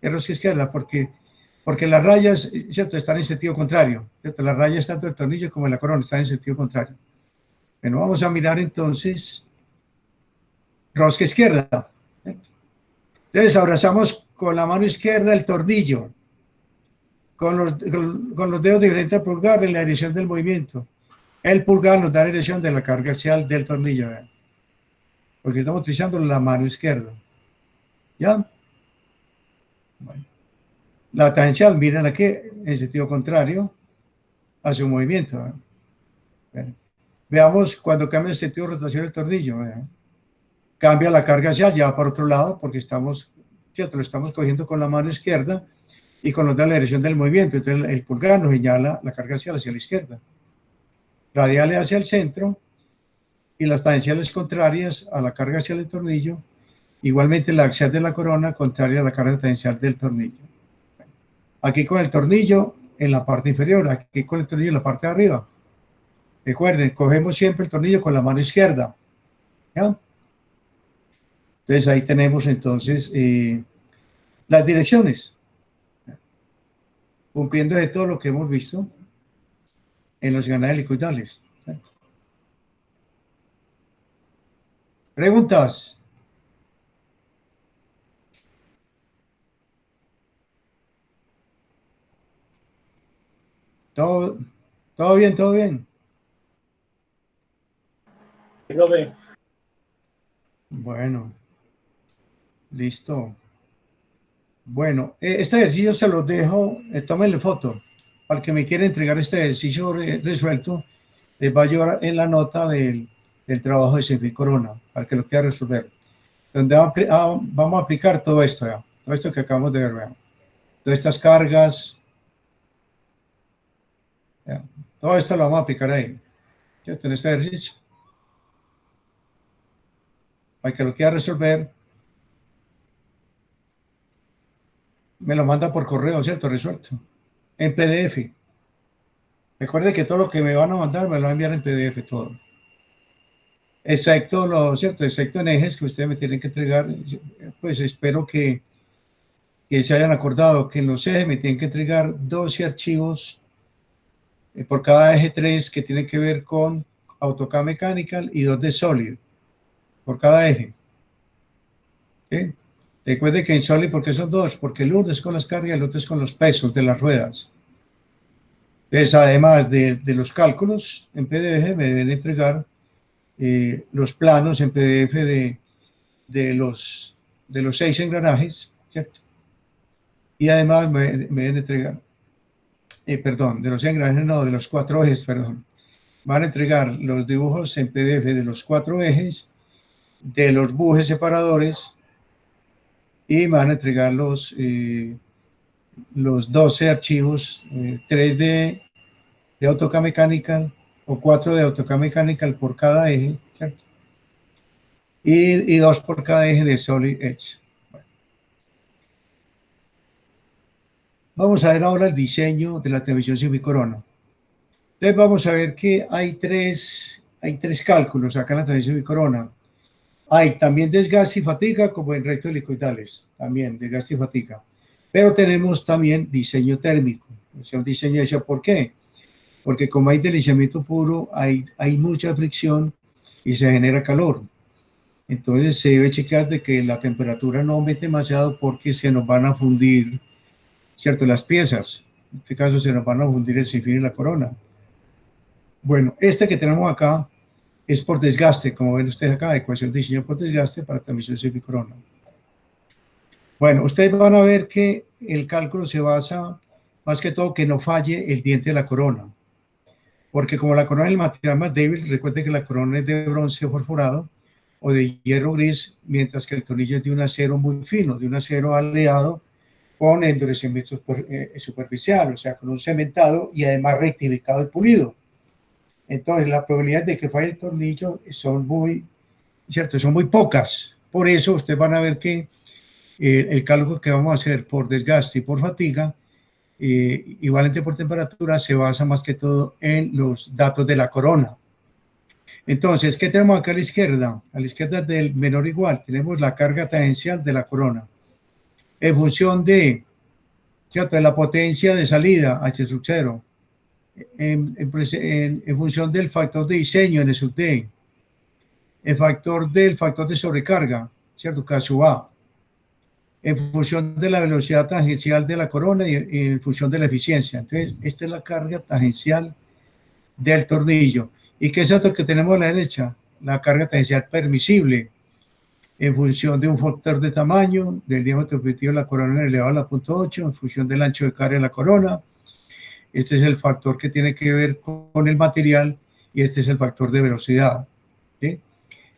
Es rosca izquierda porque las rayas, ¿cierto? Están en sentido contrario, ¿cierto? Las rayas tanto del tornillo como de la corona están en sentido contrario. Bueno, vamos a mirar entonces rosca izquierda. ¿Cierto? Entonces abrazamos con la mano izquierda el tornillo, con los dedos diferentes al pulgar en la dirección del movimiento. El pulgar nos da la dirección de la carga axial del tornillo, ¿verdad? Porque estamos utilizando la mano izquierda. ¿Ya? Bueno. La tangencial, miren aquí, en sentido contrario a su movimiento. ¿Verdad? Veamos cuando cambia el sentido de rotación del tornillo. ¿Verdad? Cambia la carga axial, ya va para otro lado, porque ¿cierto? Lo estamos cogiendo con la mano izquierda y con los de la dirección del movimiento. Entonces el pulgar nos señala la carga axial hacia la izquierda. Radiales hacia el centro y las tangenciales contrarias a la carga axial del tornillo. Igualmente la axial de la corona contraria a la carga tangencial del tornillo. Aquí con el tornillo en la parte inferior, aquí con el tornillo en la parte de arriba. Recuerden, cogemos siempre el tornillo con la mano izquierda. ¿Ya? Entonces ahí tenemos entonces las direcciones. Cumpliendo de todo lo que hemos visto en los engranajes helicoidales. ¿Preguntas? ¿Todo, todo bien, todo bien? Profe. Bueno, listo. Bueno, este ejercicio se los dejo, tómenle foto. Para el que me quiera entregar este ejercicio resuelto, les va a llevar en la nota del trabajo de Sinfín Corona, para que lo quiera resolver. Donde vamos a aplicar todo esto, ¿ya? Todo esto que acabamos de ver, ¿ya? Todas estas cargas, ¿ya? Todo esto lo vamos a aplicar ahí, ¿cierto? En este ejercicio. Para que lo quiera resolver, me lo manda por correo, ¿cierto? Resuelto. En PDF. Recuerde que todo lo que me van a mandar me lo van a enviar en PDF todo. excepto lo cierto, excepto en ejes que ustedes me tienen que entregar, pues espero que se hayan acordado que en los ejes me tienen que entregar 12 archivos por cada eje 3 que tienen que ver con AutoCAD Mechanical y 2 de Solid por cada eje. ¿Sí? Recuerde que en Solid, ¿por qué son 2? Porque el uno es con las cargas y el otro es con los pesos de las ruedas. Entonces, además de los cálculos en PDF, me deben entregar los planos en PDF de los 6 engranajes, ¿cierto? Y además me deben entregar, perdón, de los engranajes, no, de los 4 ejes, perdón. Van a entregar los dibujos en PDF de los 4 ejes, de los bujes separadores, y van a entregar los 12 archivos, 3 de AutoCAD Mechanical o 4 de AutoCAD Mechanical por cada eje, ¿cierto? Y 2 por cada eje de Solid Edge. Bueno. Vamos a ver ahora el diseño de la transmisión semicorona. Entonces vamos a ver que hay tres cálculos acá en la transmisión semicorona. Hay también desgaste y fatiga, como en rectos helicoidales, también desgaste y fatiga. Pero tenemos también diseño térmico, o sea, un diseño de ¿por qué? Porque como hay deslizamiento puro, hay mucha fricción y se genera calor. Entonces se debe checar de que la temperatura no aumente demasiado porque se nos van a fundir, ¿cierto? Las piezas. En este caso se nos van a fundir el sinfín y la corona. Bueno, este que tenemos acá es por desgaste, como ven ustedes acá, ecuación de diseño por desgaste para transmisión semicorona. Bueno, ustedes van a ver que el cálculo se basa más que todo que no falle el diente de la corona. Porque como la corona es el material más débil, recuerden que la corona es de bronce fosforado o de hierro gris, mientras que el tornillo es de un acero muy fino, de un acero aleado con endurecimiento superficial, o sea, con un cementado y además rectificado y pulido. Entonces, la probabilidad de que falle el tornillo son muy, ¿cierto? Son muy pocas. Por eso, ustedes van a ver que el cálculo que vamos a hacer por desgaste y por fatiga, igualmente por temperatura, se basa más que todo en los datos de la corona. Entonces, ¿qué tenemos acá a la izquierda? A la izquierda del menor igual, tenemos la carga tangencial de la corona. En función de, ¿cierto?, de la potencia de salida, H sub 0. En función del factor de diseño, N sub D. El factor de sobrecarga, ¿cierto?, K sub A. En función de la velocidad tangencial de la corona y en función de la eficiencia. Entonces, esta es la carga tangencial del tornillo. ¿Y qué es esto que tenemos a la derecha? La carga tangencial permisible en función de un factor de tamaño, del diámetro objetivo de la corona elevado a la punto 8, en función del ancho de carga de la corona. Este es el factor que tiene que ver con el material y este es el factor de velocidad, ¿sí?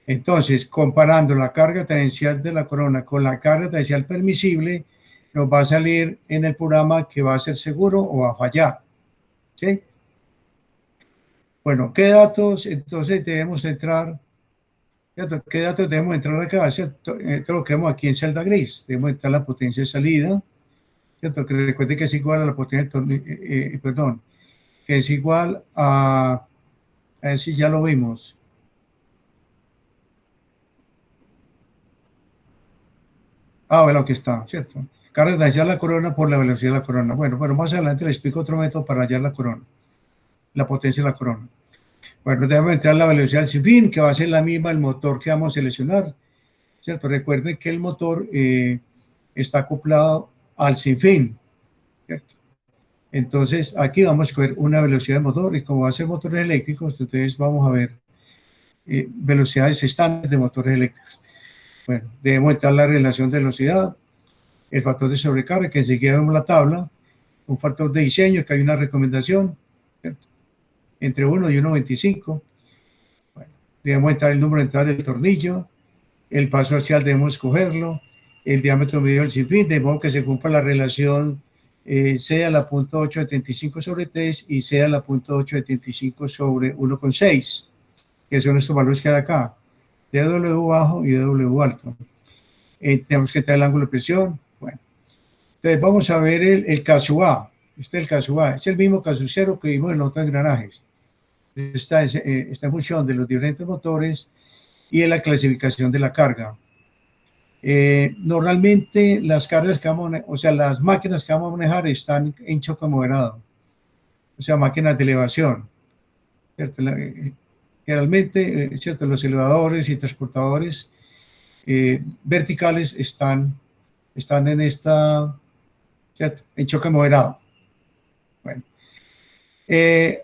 Entonces, comparando la carga tangencial de la corona con la carga tangencial permisible, nos va a salir en el programa que va a ser seguro o va a fallar, ¿sí? Bueno, ¿qué datos entonces debemos entrar? ¿Qué datos debemos entrar acá? ¿Cierto? Esto lo que vemos aquí en celda gris. Debemos entrar la potencia de salida, ¿cierto? Que recuerde que es igual a la potencia del perdón, que es igual a ver si ya lo vimos. Bueno, aquí está, ¿cierto? Carga tangencial de la corona por la velocidad de la corona. Bueno, más adelante les explico otro método para hallar la corona, la potencia de la corona. Bueno, debemos entrar la velocidad del sinfín, que va a ser la misma el motor que vamos a seleccionar, ¿cierto? Recuerden que el motor está acoplado al sinfín, ¿cierto? Entonces, aquí vamos a escoger una velocidad de motor y como va a ser motores eléctricos, entonces vamos a ver velocidades estándar de motores eléctricos. Bueno, debemos entrar la relación de velocidad, el factor de sobrecarga, que enseguida vemos la tabla, un factor de diseño, que hay una recomendación, ¿cierto?, entre 1 y 1.25. Bueno, debemos entrar el número de entrada del tornillo, el paso axial debemos escogerlo, el diámetro medido del sinfín, de modo que se cumpla la relación C a la punto 875 sobre 3 y C a la punto 875 sobre 1,6, que son estos valores que hay acá, dW bajo y dW alto. Tenemos que entrar el ángulo de presión. Bueno, entonces vamos a ver el caso A. Este es el caso A, es el mismo caso 0 que vimos en los otros engranajes. Está en función de los diferentes motores y en la clasificación de la carga. Normalmente las cargas que vamos a, o sea, las máquinas que vamos a manejar están en choque moderado, o sea, máquinas de elevación, ¿cierto? Generalmente, ¿cierto? Los elevadores y transportadores verticales están en esta, ¿cierto? En choque moderado. Bueno,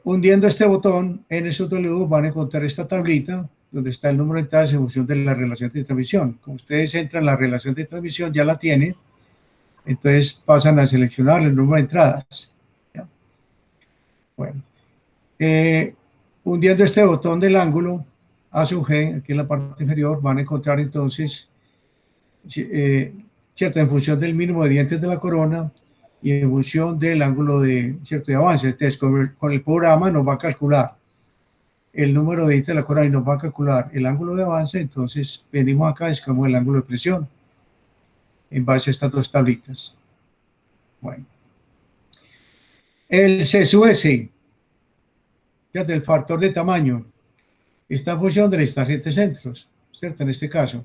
hundiendo este botón en SW van a encontrar esta tablita donde está el número de entradas en función de la relación de transmisión. Como ustedes entran, la relación de transmisión ya la tiene, entonces pasan a seleccionar el número de entradas. ¿Ya? Bueno, hundiendo este botón del ángulo A sub G, aquí en la parte inferior, van a encontrar entonces, cierto, en función del mínimo de dientes de la corona y en función del ángulo de, cierto, de avance. Entonces, con el programa nos va a calcular el número de dientes de la corona y nos va a calcular el ángulo de avance. Entonces, venimos acá, es como el ángulo de presión en base a estas dos tablitas. Bueno, el C sub S, ya del factor de tamaño, está en función de la distancia entre centros, ¿cierto? En este caso.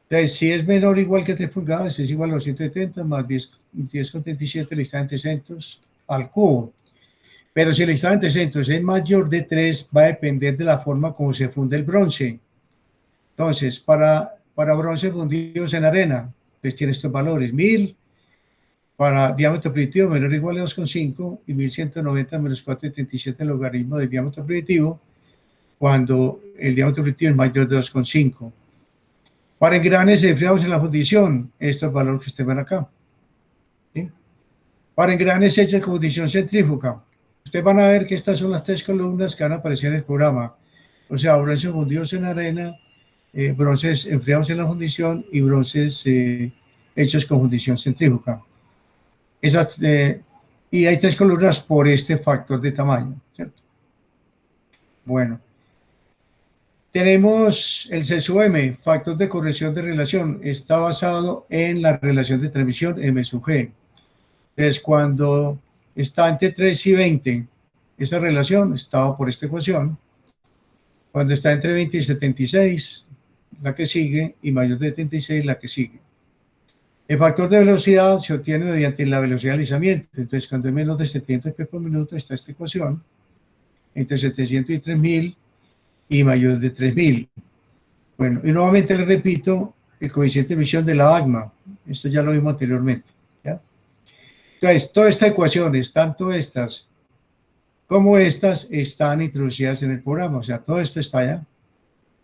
Entonces, si es menor o igual que 3 pulgadas, es igual a 270 más 10,37 la distancia entre centros al cubo. Pero si la distancia entre centros es mayor de 3, va a depender de la forma como se funde el bronce. Entonces, para bronce fundidos en arena, pues tiene estos valores: 1000 para diámetro primitivo menor o igual a 2,5 y 1190 menos 4,77 el logaritmo del diámetro primitivo cuando el diámetro primitivo es mayor de 2,5. Para engranes enfriados en la fundición, estos valores que ustedes ven acá. ¿Sí? Para engranes hechos con fundición centrífuga, ustedes van a ver que estas son las 3 columnas que van a aparecer en el programa. O sea, bronces fundidos en arena, bronces enfriados en la fundición y bronces hechos con fundición centrífuga. Esas, y hay 3 columnas por este factor de tamaño, ¿cierto? Bueno. Tenemos el C sub M, factor de corrección de relación, está basado en la relación de transmisión M sub G. Entonces, cuando está entre 3 y 20, esa relación está por esta ecuación. Cuando está entre 20 y 76, la que sigue, y mayor de 76, la que sigue. El factor de velocidad se obtiene mediante la velocidad de deslizamiento. Entonces, cuando es menos de 700 pies por minuto, está esta ecuación, entre 700 y 3000, y mayor de 3000. Bueno, y nuevamente les repito el coeficiente de emisión de la AGMA. Esto ya lo vimos anteriormente. ¿Ya? Entonces, todas estas ecuaciones, tanto estas como estas, están introducidas en el programa. O sea, todo esto está allá.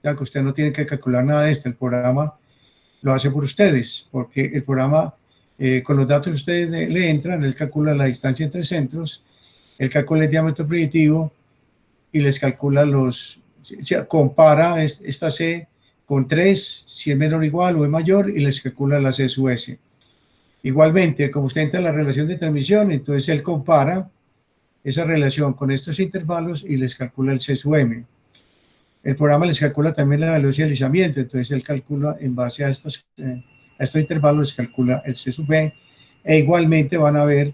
Ya que usted no tiene que calcular nada de esto. El programa lo hace por ustedes, porque el programa, con los datos que ustedes le entran, él calcula la distancia entre centros, él calcula el diámetro primitivo y les calcula los... O sea, compara esta C con 3, si es menor o igual o es mayor, y les calcula la C sub S. Igualmente, como usted entra en la relación de transmisión, entonces él compara esa relación con estos intervalos y les calcula el C sub M. El programa les calcula también la velocidad de deslizamiento, entonces él calcula en base a estos intervalos, les calcula el C sub B, e igualmente van a ver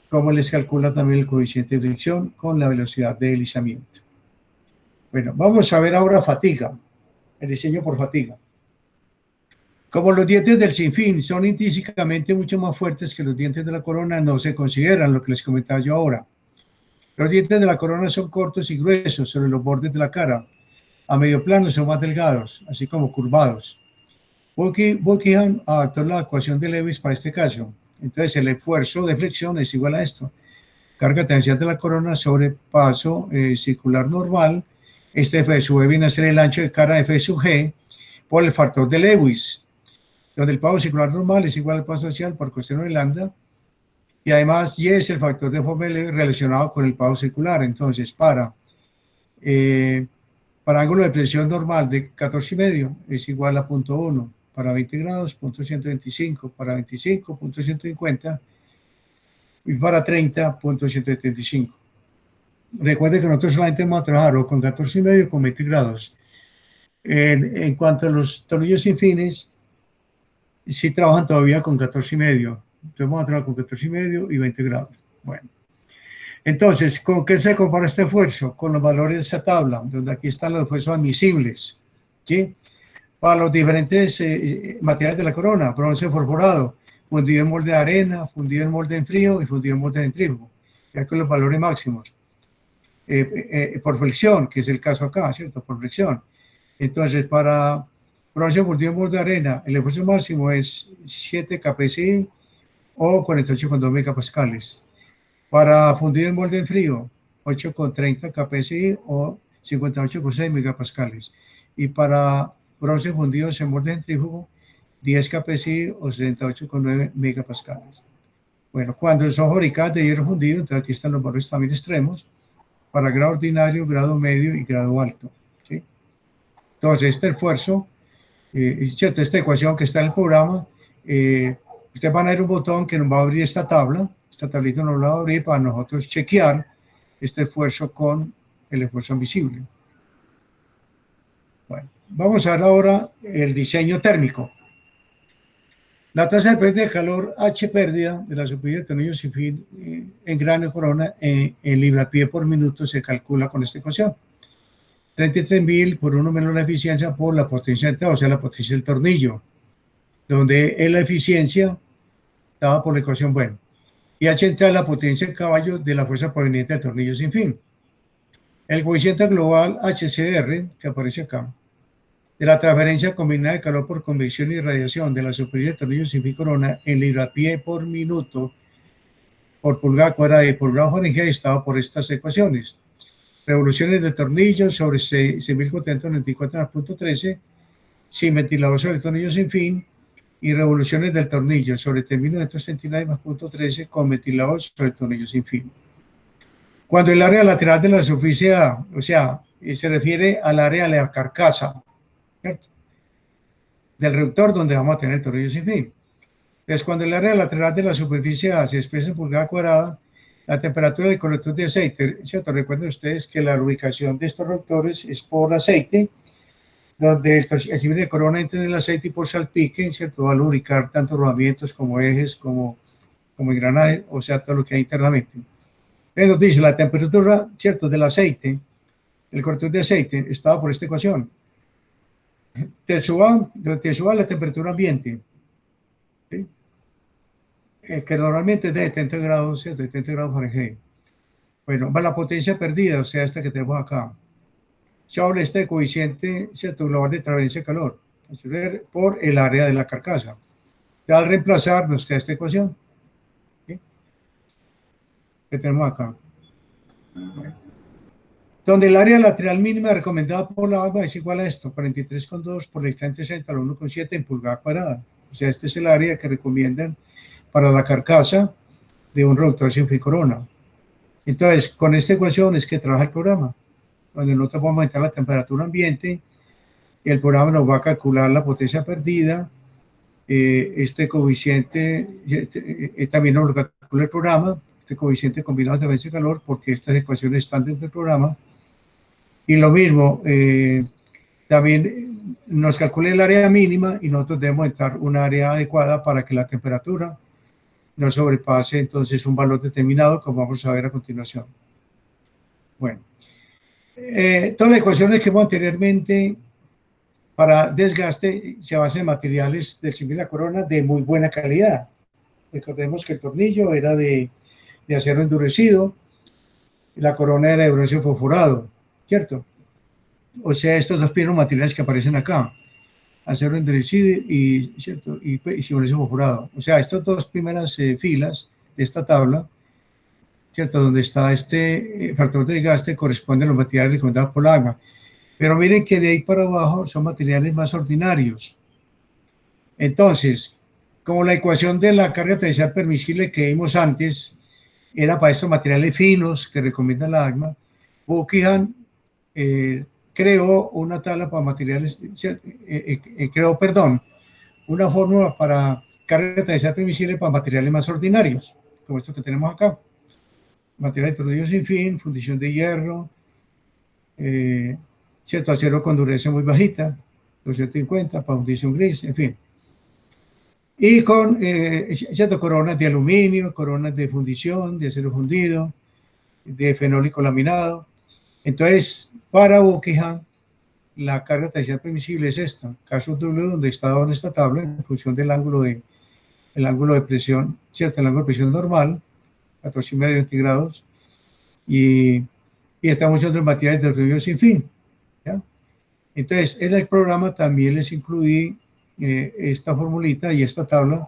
cómo les calcula también el coeficiente de fricción con la velocidad de deslizamiento. Bueno, vamos a ver ahora fatiga, el diseño por fatiga. Como los dientes del sinfín son intrínsecamente mucho más fuertes que los dientes de la corona, no se consideran lo que les comentaba yo ahora. Los dientes de la corona son cortos y gruesos sobre los bordes de la cara. A medio plano son más delgados, así como curvados. Buckingham adaptó la ecuación de Lewis para este caso. Entonces el esfuerzo de flexión es igual a esto. Carga tendencial de la corona sobre paso circular normal. Este F sub E viene a ser el ancho de cara de F sub G por el factor de Lewis, donde el paso circular normal es igual al paso axial por coseno de lambda, y además Y es el factor de forma relacionado con el paso circular. Entonces, para ángulo de presión normal de 14,5 es igual a 0,1, para 20 grados, 0,125, para 25, 0,150, y para 30, 0,175. Recuerde que nosotros solamente vamos a trabajar o con 14,5 o con 20 grados. En cuanto a los tornillos sin fines, sí trabajan todavía con 14,5. Entonces vamos a trabajar con 14,5 y 20 grados. Bueno, entonces, ¿con qué se compara este esfuerzo? Con los valores de esa tabla, donde aquí están los esfuerzos admisibles, ¿sí? Para los diferentes materiales de la corona: bronce fosforado, fundido en molde de arena, fundido en molde en frío y fundido en molde centrífugo, ya con los valores máximos. Por fricción, que es el caso acá, ¿cierto? Por fricción. Entonces, para bronce fundido en molde de arena, el esfuerzo máximo es 7 kPa o 48,2 megapascales. Para fundido en molde en frío, 8,30 kPa o 58,6 megapascales. Y para bronce fundido en molde centrífugo, 10 kPa o 68,9 megapascales. Bueno, cuando son fabricadas de hierro fundido, entonces aquí están los valores también extremos, para grado ordinario, grado medio y grado alto, ¿sí? Entonces, este esfuerzo, ¿cierto? Esta ecuación que está en el programa, ustedes van a ver un botón que nos va a abrir esta tabla. Esta tablita nos la va a abrir para nosotros chequear este esfuerzo con el esfuerzo invisible. Bueno, vamos a ver ahora el diseño térmico. La tasa de pérdida de calor H pérdida de la superficie del tornillo sin fin en grano de corona en libra-pie por minuto se calcula con esta ecuación. 33.000 por 1 menos la eficiencia por la potencia de entrada, o sea, la potencia del tornillo, donde es la eficiencia dada por la ecuación, bueno, y H entrada es la potencia del caballo de la fuerza proveniente del tornillo sin fin. El coeficiente global HCR, que aparece acá, de la transferencia combinada de calor por convección y radiación de la superficie del tornillo sin fin corona en libra-pie por minuto por pulgada cuadrada y por grado Fahrenheit estado por estas ecuaciones. Revoluciones de tornillo sobre 6.494.13 sin ventilador sobre el tornillo sin fin, y revoluciones del tornillo sobre 3.939 más .13 con ventilador sobre el tornillo sin fin. Cuando el área lateral de la superficie A, o sea, se refiere al área de la carcasa, ¿cierto?, del reductor donde vamos a tener el tornillo sin fin. Entonces, cuando el área lateral de la superficie A se expresa en pulgada cuadrada, la temperatura del colector de aceite, ¿cierto? Recuerden ustedes que la lubricación de estos reductores es por aceite, donde el cilindro de corona entra en el aceite y por salpique, ¿cierto?, va a lubricar tanto rodamientos como ejes, como engranaje, o sea, todo lo que hay internamente. Entonces nos dice la temperatura, ¿cierto?, del aceite, el colector de aceite, estaba por esta ecuación. Te suba la temperatura ambiente, ¿sí?, que normalmente es de 70 grados, ¿cierto?, 70 grados Fahrenheit. Bueno, va la potencia perdida, o sea, esta que tenemos acá. Sobre este coeficiente, ¿cierto?, global de transferencia de calor, por el área de la carcasa. Ya al reemplazar nos queda esta ecuación, ¿sí?, que tenemos acá. Bueno, donde el área lateral mínima recomendada por la AGMA es igual a esto, 43,2 por la distancia 60 al 1,7 en pulgada cuadrada. O sea, este es el área que recomiendan para la carcasa de un reductor sin fin corona. Entonces, con esta ecuación es que trabaja el programa, donde nosotros vamos a aumentar la temperatura ambiente, y el programa nos va a calcular la potencia perdida, este coeficiente, también nos lo calcula el programa, este coeficiente combinado de transferencia de calor, porque estas ecuaciones están dentro del programa. Y lo mismo, también nos calcula el área mínima y nosotros debemos entrar una área adecuada para que la temperatura no sobrepase entonces un valor determinado, como vamos a ver a continuación. Bueno, todas las ecuaciones que vimos anteriormente para desgaste se basan en materiales del cilindro de la corona de muy buena calidad. Recordemos que el tornillo era de acero endurecido, la corona era de bronce fosforado, ¿cierto? O sea, estos dos primeros materiales que aparecen acá, acero endurecido y, ¿cierto?, y bronce fosforado. O sea, estas dos primeras filas de esta tabla, ¿cierto?, donde está este factor de desgaste, corresponden a los materiales recomendados por la AGMA. Pero miren que de ahí para abajo son materiales más ordinarios. Entonces, como la ecuación de la carga tendencial permisible que vimos antes era para estos materiales finos que recomienda la AGMA, Buckingham creó una tabla para materiales, una fórmula para carga tendencial permisible para materiales más ordinarios, como esto que tenemos acá. Material de tornillo sin fin, fundición de hierro, ¿cierto?, acero con dureza muy bajita, 250, para fundición gris, en fin. Y con, ¿cierto?, coronas de aluminio, coronas de fundición, de acero fundido, de fenólico laminado. Entonces, para Buckingham, la carga tendencial permisible es esta, caso W, donde está dado en esta tabla, en función del ángulo de presión, ¿cierto? El ángulo de presión normal, 14,5 centígrados, y estamos usando materiales de reunión sin fin, ¿ya? Entonces, en el programa también les incluí esta formulita y esta tabla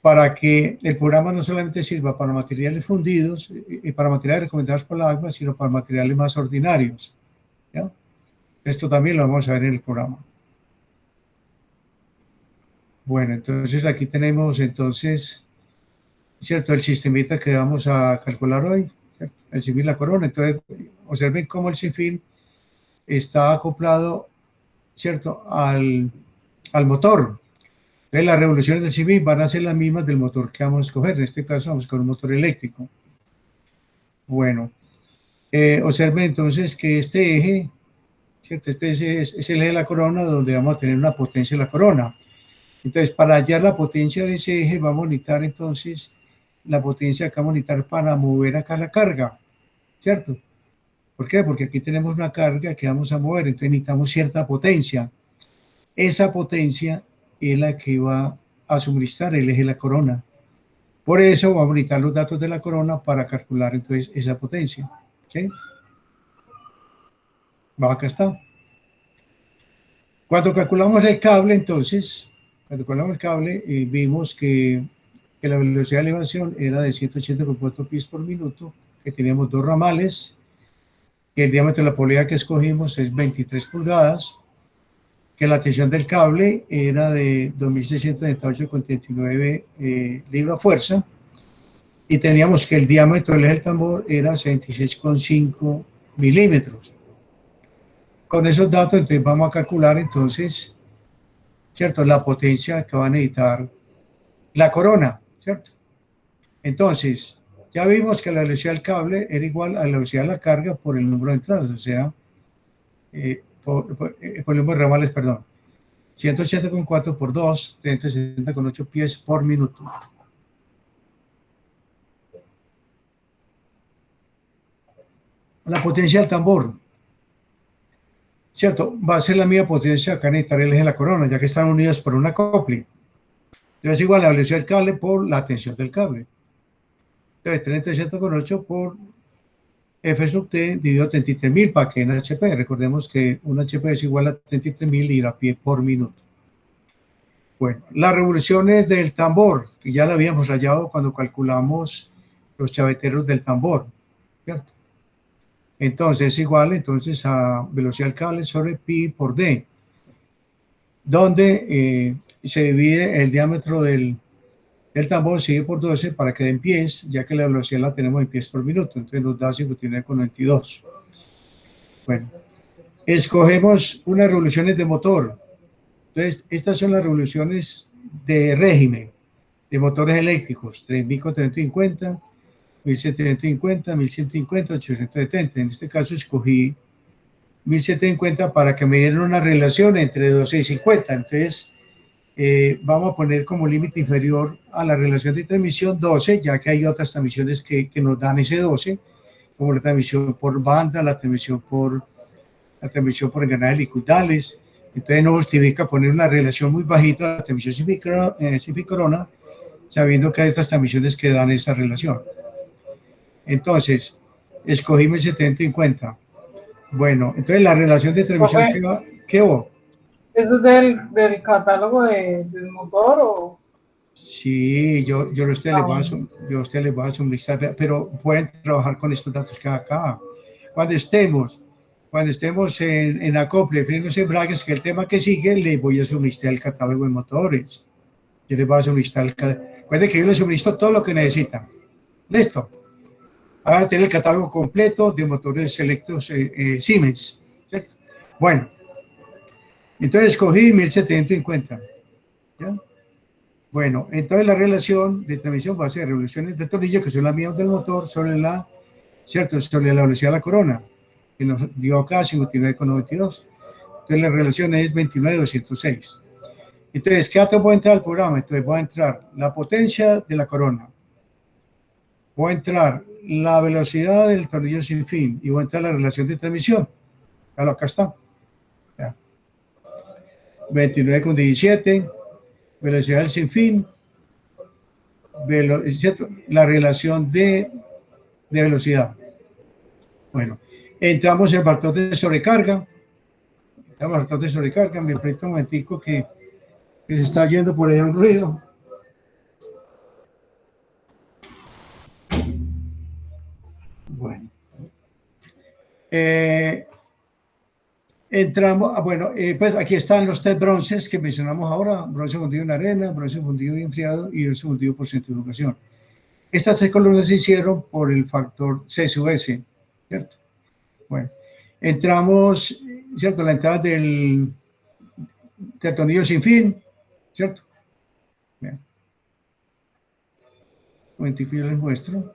para que el programa no solamente sirva para materiales fundidos y para materiales recomendados por la ACMA, sino para materiales más ordinarios, ¿ya? Esto también lo vamos a ver en el programa. Bueno, entonces aquí tenemos entonces, ¿cierto? El sistemita que vamos a calcular hoy, ¿cierto? El sinfín, la corona. Entonces, observen cómo el sinfín está acoplado, ¿cierto? Al motor. Entonces, las revoluciones del sinfín van a ser las mismas del motor que vamos a escoger. En este caso vamos con un motor eléctrico. Bueno, observen entonces que este eje, ¿cierto? Este es el eje de la corona donde vamos a tener una potencia de la corona. Entonces, para hallar la potencia de ese eje, vamos a necesitar entonces la potencia que vamos a necesitar para mover acá la carga, ¿cierto? ¿Por qué? Porque aquí tenemos una carga que vamos a mover, entonces necesitamos cierta potencia. Esa potencia es la que va a suministrar el eje de la corona. Por eso vamos a necesitar los datos de la corona para calcular entonces esa potencia, ¿sí? Acá está. Cuando calculamos el cable, entonces, vimos que la velocidad de elevación era de 180,4 pies por minuto, que teníamos dos ramales, que el diámetro de la polea que escogimos es 23 pulgadas, que la tensión del cable era de 2.678,39 libras fuerza, y teníamos que el diámetro del eje del tambor era 76,5 milímetros. Con esos datos, entonces vamos a calcular entonces, ¿cierto? La potencia que va a necesitar la corona, ¿cierto? Entonces, ya vimos que la velocidad del cable era igual a la velocidad de la carga por el número de entradas, o sea, por el número de ramales, perdón. 180,4 por 2, 360,8 pies por minuto. La potencia del tambor, ¿cierto? Va a ser la misma potencia que necesitará el eje de la corona, ya que están unidos por un acople. Entonces es igual a la velocidad del cable por la tensión del cable. Entonces 360,8 por F sub T dividido 33.000 para que en HP. Recordemos que un HP es igual a 33.000 libras pie por minuto. Bueno, las revoluciones del tambor, que ya la habíamos hallado cuando calculamos los chaveteros del tambor, ¿cierto? Entonces es igual entonces a velocidad del cable sobre pi por D, donde se divide el diámetro del tambor, sigue por 12 para que den pies, ya que la velocidad la tenemos en pies por minuto, entonces nos da 59,92. Bueno, escogemos unas revoluciones de motor. Entonces, estas son las revoluciones de régimen de motores eléctricos, 3.450, 1.750, 1.150, 870. En este caso escogí 1.750 para que me dieran una relación entre 12 y 50. Entonces, vamos a poner como límite inferior a la relación de transmisión 12, ya que hay otras transmisiones que nos dan ese 12, como la transmisión por banda, la transmisión por engranajes liquidales. Entonces no justifica poner una relación muy bajita a la transmisión sin corona, sabiendo que hay otras transmisiones que dan esa relación. Entonces, escogimos 70-50. Bueno, entonces la relación de transmisión, ¿qué hubo? ¿Eso es del catálogo del motor o...? Sí, yo a usted les voy a suministrar, pero pueden trabajar con estos datos que hay acá. Cuando estemos en acople, frenos y embragues, que el tema que sigue, les voy a suministrar el catálogo de motores. Yo les voy a suministrar recuerden que yo les suministro todo lo que necesitan. ¿Listo? Ahora tener el catálogo completo de motores selectos Siemens, ¿cierto? Bueno, entonces escogí 1.750, ¿ya? Bueno, entonces la relación de transmisión va a ser revoluciones de tornillo, que son las mismas del motor, sobre la velocidad de la corona, que nos dio acá 59,92. Entonces la relación es 29,206. Entonces, ¿qué datos voy a entrar al programa? Entonces voy a entrar la potencia de la corona, voy a entrar la velocidad del tornillo sin fin y voy a entrar la relación de transmisión. Claro, acá está. 29,17, velocidad del sinfín, la relación de velocidad. Bueno, entramos en el factor de sobrecarga. Entramos al factor de sobrecarga. Me presta un momentico que se está yendo por ahí un ruido. Bueno. Entramos, bueno, pues aquí están los 3 bronces que mencionamos ahora: bronce fundido en arena, bronce fundido y enfriado y bronce fundido por centrifugación. Estas 6 columnas se hicieron por el factor C sub S, ¿cierto? Bueno, entramos, ¿cierto? La entrada del tornillo sin fin, ¿cierto? Bien. Un momentico, yo les muestro.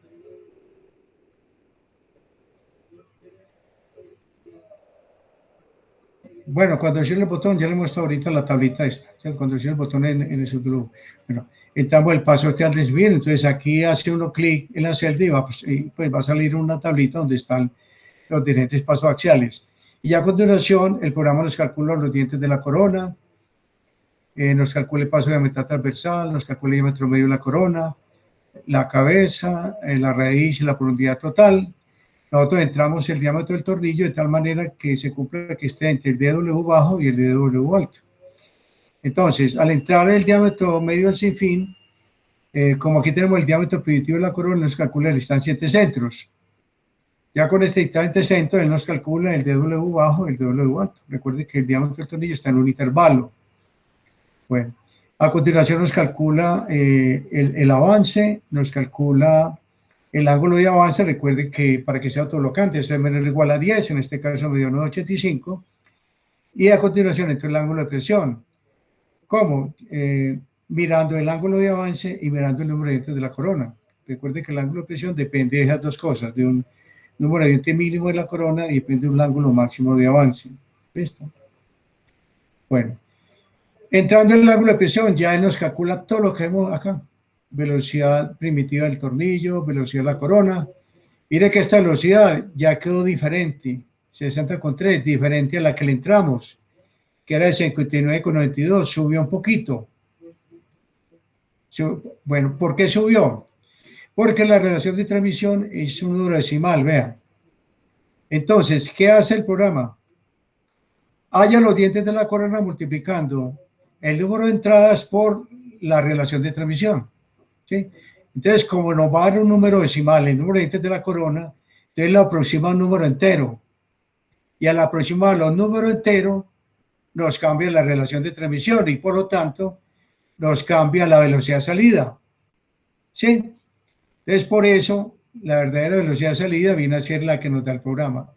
Bueno, cuando cierre el botón, ya le muestro ahorita la tablita esta, ¿cierto? Cuando cierre el botón en el subgrupo. Bueno, entramos el paso este al desvío, entonces aquí hace uno clic en la celda y pues va a salir una tablita donde están los diferentes pasos axiales. Y ya a continuación, el programa nos calcula los dientes de la corona, nos calcula el paso diametral transversal, nos calcula el diámetro medio de la corona, la cabeza, la raíz y la profundidad total. Nosotros entramos el diámetro del tornillo de tal manera que se cumpla que esté entre el DW bajo y el DW alto. Entonces, al entrar el diámetro medio del sinfín, como aquí tenemos el diámetro primitivo de la corona, nos calcula la distancia entre centros. Ya con este distancia entre centros, él nos calcula el DW bajo y el DW alto. Recuerde que el diámetro del tornillo está en un intervalo. Bueno, a continuación nos calcula el avance, nos calcula el ángulo de avance. Recuerde que para que sea autolocante es menor o igual a 10, en este caso me dio 9,85. Y a continuación entra el ángulo de presión. ¿Cómo? Mirando el ángulo de avance y mirando el número de dientes de la corona. Recuerde que el ángulo de presión depende de esas dos cosas, de un número de dientes mínimo de la corona y depende de un ángulo máximo de avance. ¿Listo? Bueno, entrando en el ángulo de presión, ya él nos calcula todo lo que vemos acá. Velocidad primitiva del tornillo, velocidad de la corona. Mire que esta velocidad ya quedó diferente, 60,3, diferente a la que le entramos, que era de 59,92, subió un poquito. Bueno, ¿por qué subió? Porque la relación de transmisión es un número decimal, vean. Entonces, ¿qué hace el programa? Halla los dientes de la corona multiplicando el número de entradas por la relación de transmisión, ¿sí? Entonces, como nos va a dar un número decimal, el número de dientes de la corona, entonces lo aproxima a un número entero. Y al aproximar los números enteros, nos cambia la relación de transmisión y por lo tanto nos cambia la velocidad de salida, ¿sí? Entonces, por eso, la verdadera velocidad de salida viene a ser la que nos da el programa. O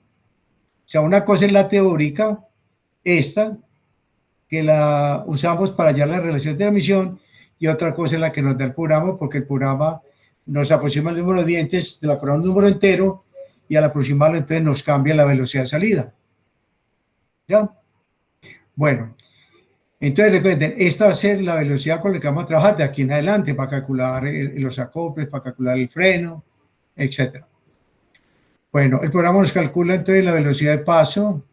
sea, una cosa es la teórica, esta, que la usamos para hallar la relación de transmisión, y otra cosa es la que nos da el programa, porque el programa nos aproxima el número de dientes de la corona, un número entero, y al aproximarlo entonces nos cambia la velocidad de salida. ¿Ya? Bueno, entonces recuerden, esta va a ser la velocidad con la que vamos a trabajar de aquí en adelante para calcular los acoples, para calcular el freno, etc. Bueno, el programa nos calcula entonces la velocidad de paso,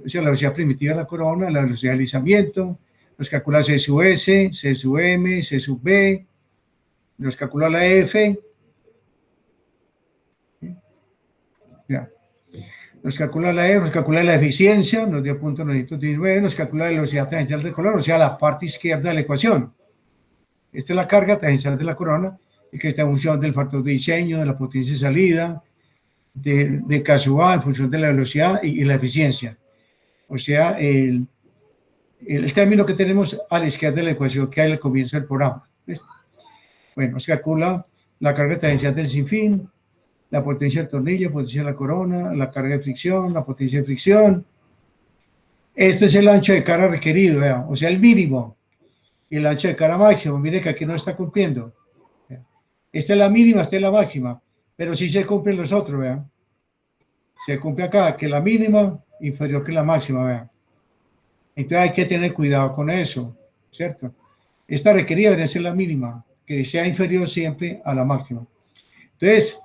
o sea, la velocidad primitiva de la corona, la velocidad de deslizamiento, nos calcula C sub S, C sub M, C sub B, nos calcula la F, ya. Nos calcula la F, nos calcula la eficiencia, nos dio punto 919, nos calcula la velocidad tangencial del color, o sea, la parte izquierda de la ecuación. Esta es la carga tangencial de la corona, que está en función del factor de diseño, de la potencia de salida, de K sub A en función de la velocidad y la eficiencia. O sea, el término que tenemos a la izquierda de la ecuación que hay al comienzo del programa. ¿Listo? Bueno, se calcula la carga tangencial del sinfín, la potencia del tornillo, la potencia de la corona, la carga de fricción, la potencia de fricción. Este es el ancho de cara requerido, ¿vea? O sea, el mínimo. Y el ancho de cara máximo, mire que aquí no está cumpliendo. ¿Vea? Esta es la mínima, esta es la máxima, pero sí se cumplen los otros, ¿vea? Se cumple acá, que la mínima inferior que la máxima, ¿vea? Entonces hay que tener cuidado con eso, ¿cierto? Esta requerida debe ser la mínima, que sea inferior siempre a la máxima. Entonces,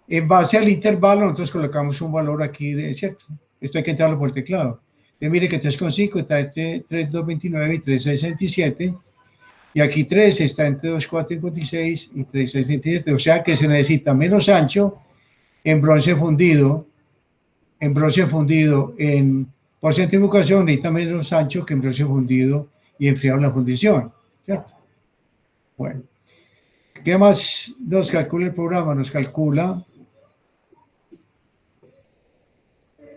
en base al intervalo, nosotros colocamos un valor aquí, ¿cierto? Esto hay que entrarlo por el teclado. Mire que 3,5 está entre 3,229 y 3,667. Y aquí 3 está entre 2,456 y 3,667. O sea que se necesita menos ancho en bronce fundido. Por centrifugación necesita menos ancho que en bronce fundido y enfriado en la fundición. ¿Cierto? Bueno. ¿Qué más nos calcula el programa? Nos calcula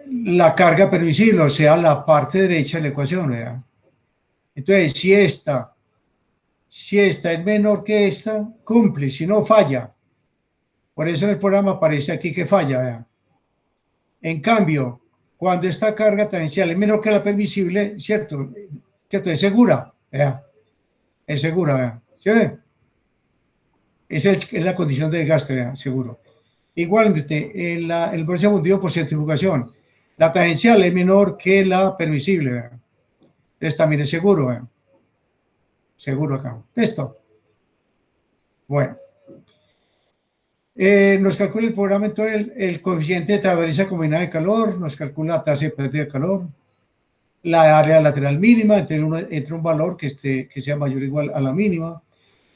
la carga permisible, o sea, la parte derecha de la ecuación, ¿verdad? Entonces, si esta es menor que esta, cumple, si no, falla. Por eso en el programa aparece aquí que falla, ¿verdad? En cambio, cuando esta carga tangencial es menor que la permisible, ¿cierto? Es segura, ¿verdad? Es segura, ¿verdad? ¿Sí ve? Esa es la condición de desgaste, ¿verdad? Seguro. Igualmente, el bronce fundido por centrifugación, la tangencial es menor que la permisible, ¿verdad? Entonces también es seguro, ¿verdad? Seguro acá. ¿Listo? Bueno. Nos calcula el programa entonces el coeficiente de tableriza combinada de calor, nos calcula la tasa de pérdida de calor, la área lateral mínima, entre un valor que sea mayor o igual a la mínima.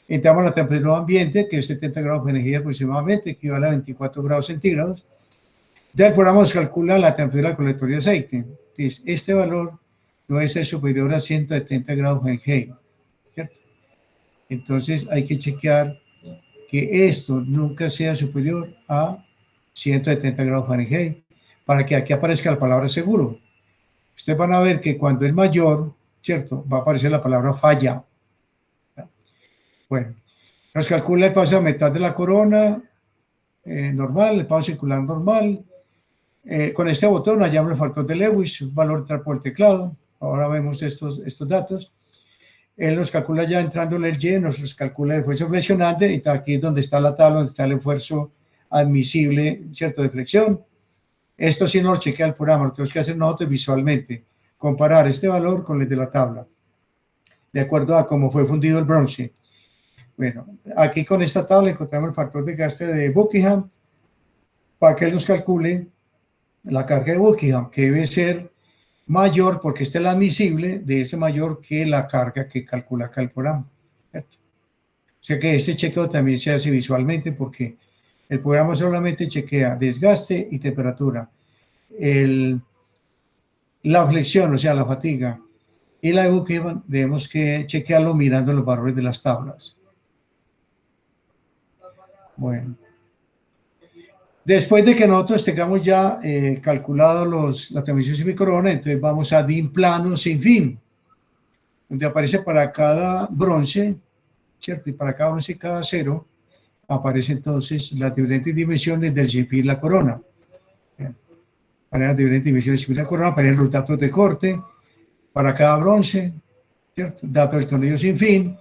Entramos a la temperatura ambiente, que es 70 grados de energía aproximadamente, equivale a 24 grados centígrados. Ya el programa nos calcula la temperatura del colector de aceite. Entonces, este valor no debe ser superior a 170 grados Fahrenheit, ¿cierto? Entonces hay que chequear que esto nunca sea superior a 170 grados Fahrenheit para que aquí aparezca la palabra seguro. Ustedes van a ver que cuando es mayor, ¿cierto? Va a aparecer la palabra falla. Bueno, nos calcula el paso a mitad de la corona normal, el paso circular normal. Con este botón hallamos el factor de Lewis, un valor entrar por el teclado. Ahora vemos estos datos. Él nos calcula ya entrándole el Y, nos calcula el esfuerzo flexionante, y aquí es donde está la tabla, donde está el esfuerzo admisible, ¿cierto?, de flexión. Esto sí no lo chequea el programa, lo que tenemos que hacer nosotros visualmente, comparar este valor con el de la tabla, de acuerdo a cómo fue fundido el bronce. Bueno, aquí con esta tabla encontramos el factor de desgaste de Buckingham, para que él nos calcule la carga de Buckingham, que debe ser mayor, porque esta es la admisible, de ese mayor que la carga que calcula acá el programa, ¿cierto? O sea que este chequeo también se hace visualmente, porque el programa solamente chequea desgaste y temperatura. La flexión, o sea, la fatiga, y la de Buckingham debemos que chequearlo mirando los valores de las tablas. Bueno. Después de que nosotros tengamos ya calculado la transmisión sin corona, entonces vamos a DIN plano sin fin, donde aparece para cada bronce, ¿cierto? Y para cada bronce y cada acero, aparecen entonces las diferentes dimensiones del sin fin y la corona. Para las diferentes dimensiones del sin fin y la corona, aparecen los datos de corte para cada bronce, ¿cierto? Datos del tornillo sin fin,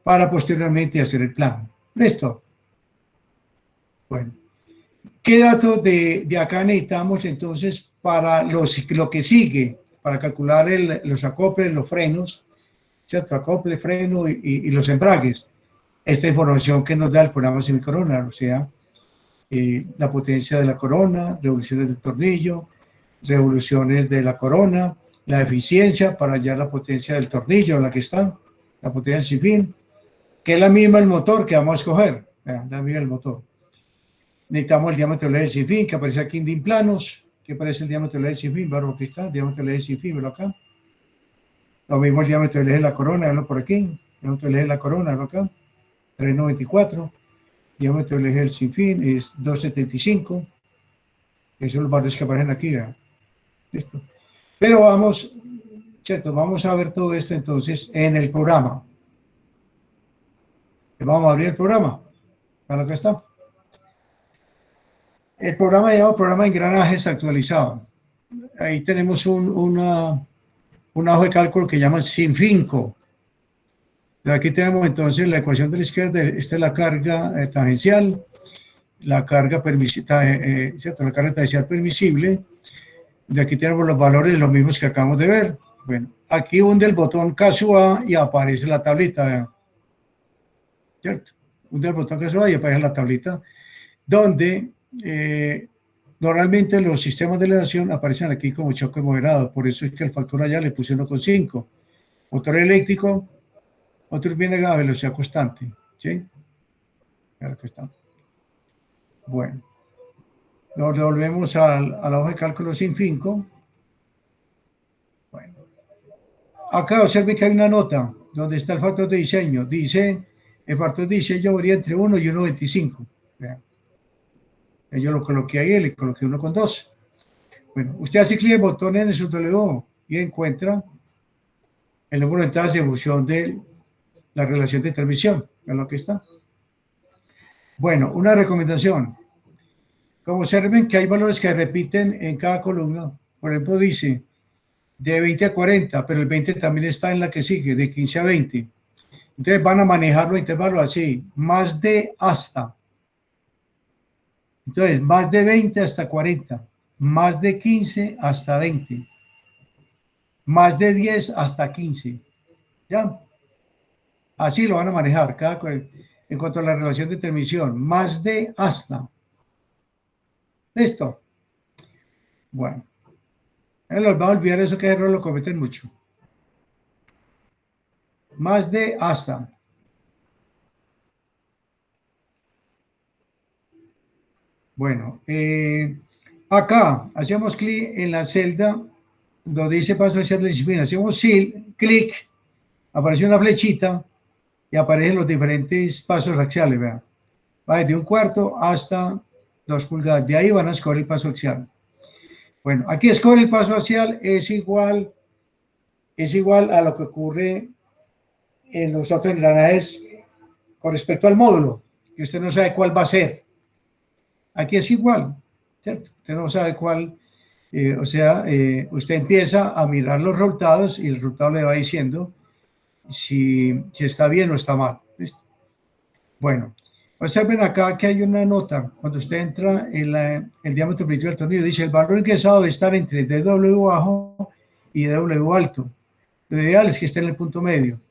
para posteriormente hacer el plano. ¿Listo? Bueno. ¿Qué datos de acá necesitamos entonces para lo que sigue? Para calcular los acoples, los frenos, ¿cierto? Acople, freno y los embragues. Esta información que nos da el programa semicorona, o sea, la potencia de la corona, revoluciones del tornillo, revoluciones de la corona, la eficiencia para hallar la potencia del tornillo, la que está, la potencia sin fin, que es la misma el motor que vamos a escoger, la misma el motor. Necesitamos el diámetro del eje sin fin, que aparece aquí en DIN planos, que aparece el diámetro del eje sin fin, barro que está, el diámetro del eje sin fin, verlo acá. Lo mismo el diámetro del eje de la corona, verlo por aquí, el diámetro del eje de la corona, verlo acá, 3,94, diámetro del eje del sin fin es 2,75, esos son los valores que aparecen aquí, ¿verdad? Listo. Pero vamos, ¿cierto? Vamos a ver todo esto entonces en el programa. Vamos a abrir el programa, para acá está. El programa se llama programa de engranajes actualizado. Ahí tenemos un hoja de cálculo que llaman SIN5. Aquí tenemos entonces la ecuación de la izquierda, esta es la carga tangencial, la carga ¿cierto? La carga tangencial permisible. De aquí tenemos los valores los mismos que acabamos de ver. Bueno, aquí hunde el botón caso A y aparece la tablita, ¿cierto? Hunde el botón caso A y aparece la tablita, donde Normalmente los sistemas de elevación aparecen aquí como choque moderado, por eso es que el factor allá le puse 1,5. Motor eléctrico o turbina a velocidad constante, ¿sí? Claro que está. Bueno, nos devolvemos a la hoja de cálculo sin finco. Bueno, acá observen que hay una nota donde está el factor de diseño. Dice, el factor de diseño varía entre 1 y 1,25. Yo lo coloqué ahí, le coloqué 1,2. Bueno, usted hace clic en el botón en su W y encuentra el número de entradas en función de la relación de transmisión. ¿Ven lo que está? Bueno, una recomendación. Como observen que hay valores que repiten en cada columna, por ejemplo dice de 20 a 40, pero el 20 también está en la que sigue, de 15 a 20. Entonces van a manejar los intervalos así, más de hasta. Entonces, más de 20 hasta 40, más de 15 hasta 20, más de 10 hasta 15. ¿Ya? Así lo van a manejar en cuanto a la relación de transmisión, más de hasta. ¿Listo? Bueno. Los va a olvidar eso, que error lo cometen mucho. Más de hasta. Bueno, acá hacemos clic en la celda donde dice paso hacia la disciplina. Hacemos clic, aparece una flechita y aparecen los diferentes pasos axiales. Vean. Va desde 1/4 hasta 2 pulgadas. De ahí van a escoger el paso axial. Bueno, aquí escoger el paso axial es igual a lo que ocurre en los otros engranajes con respecto al módulo, que usted no sabe cuál va a ser. Aquí es igual, ¿cierto? Usted no sabe cuál, usted empieza a mirar los resultados y el resultado le va diciendo si está bien o está mal. ¿Listo? Bueno, observen acá que hay una nota. Cuando usted entra en el diámetro permitido del tornillo, dice el valor ingresado debe estar entre DW bajo y DW alto. Lo ideal es que esté en el punto medio.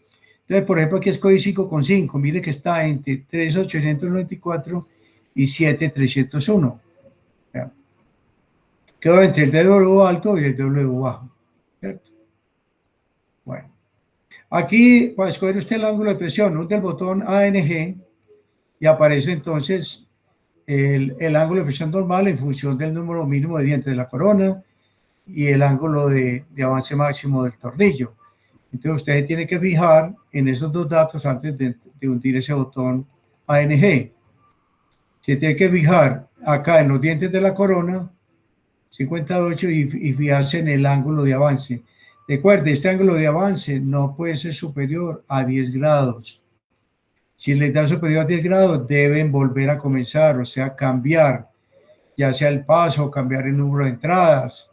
Entonces, por ejemplo, aquí escogí 5,5. Mire que está entre 3,894 y 7,301. Quedó entre el DW alto y el DW bajo. ¿Cierto? Bueno. Aquí, para escoger usted el ángulo de presión, hunde el botón ANG y aparece entonces el ángulo de presión normal en función del número mínimo de dientes de la corona y el ángulo de avance máximo del tornillo. Entonces usted tiene que fijar en esos dos datos antes de hundir ese botón ANG. Se tiene que fijar acá en los dientes de la corona, 58, y fijarse en el ángulo de avance. Recuerde, este ángulo de avance no puede ser superior a 10 grados. Si le da superior a 10 grados, deben volver a comenzar, o sea, cambiar, ya sea el paso, cambiar el número de entradas,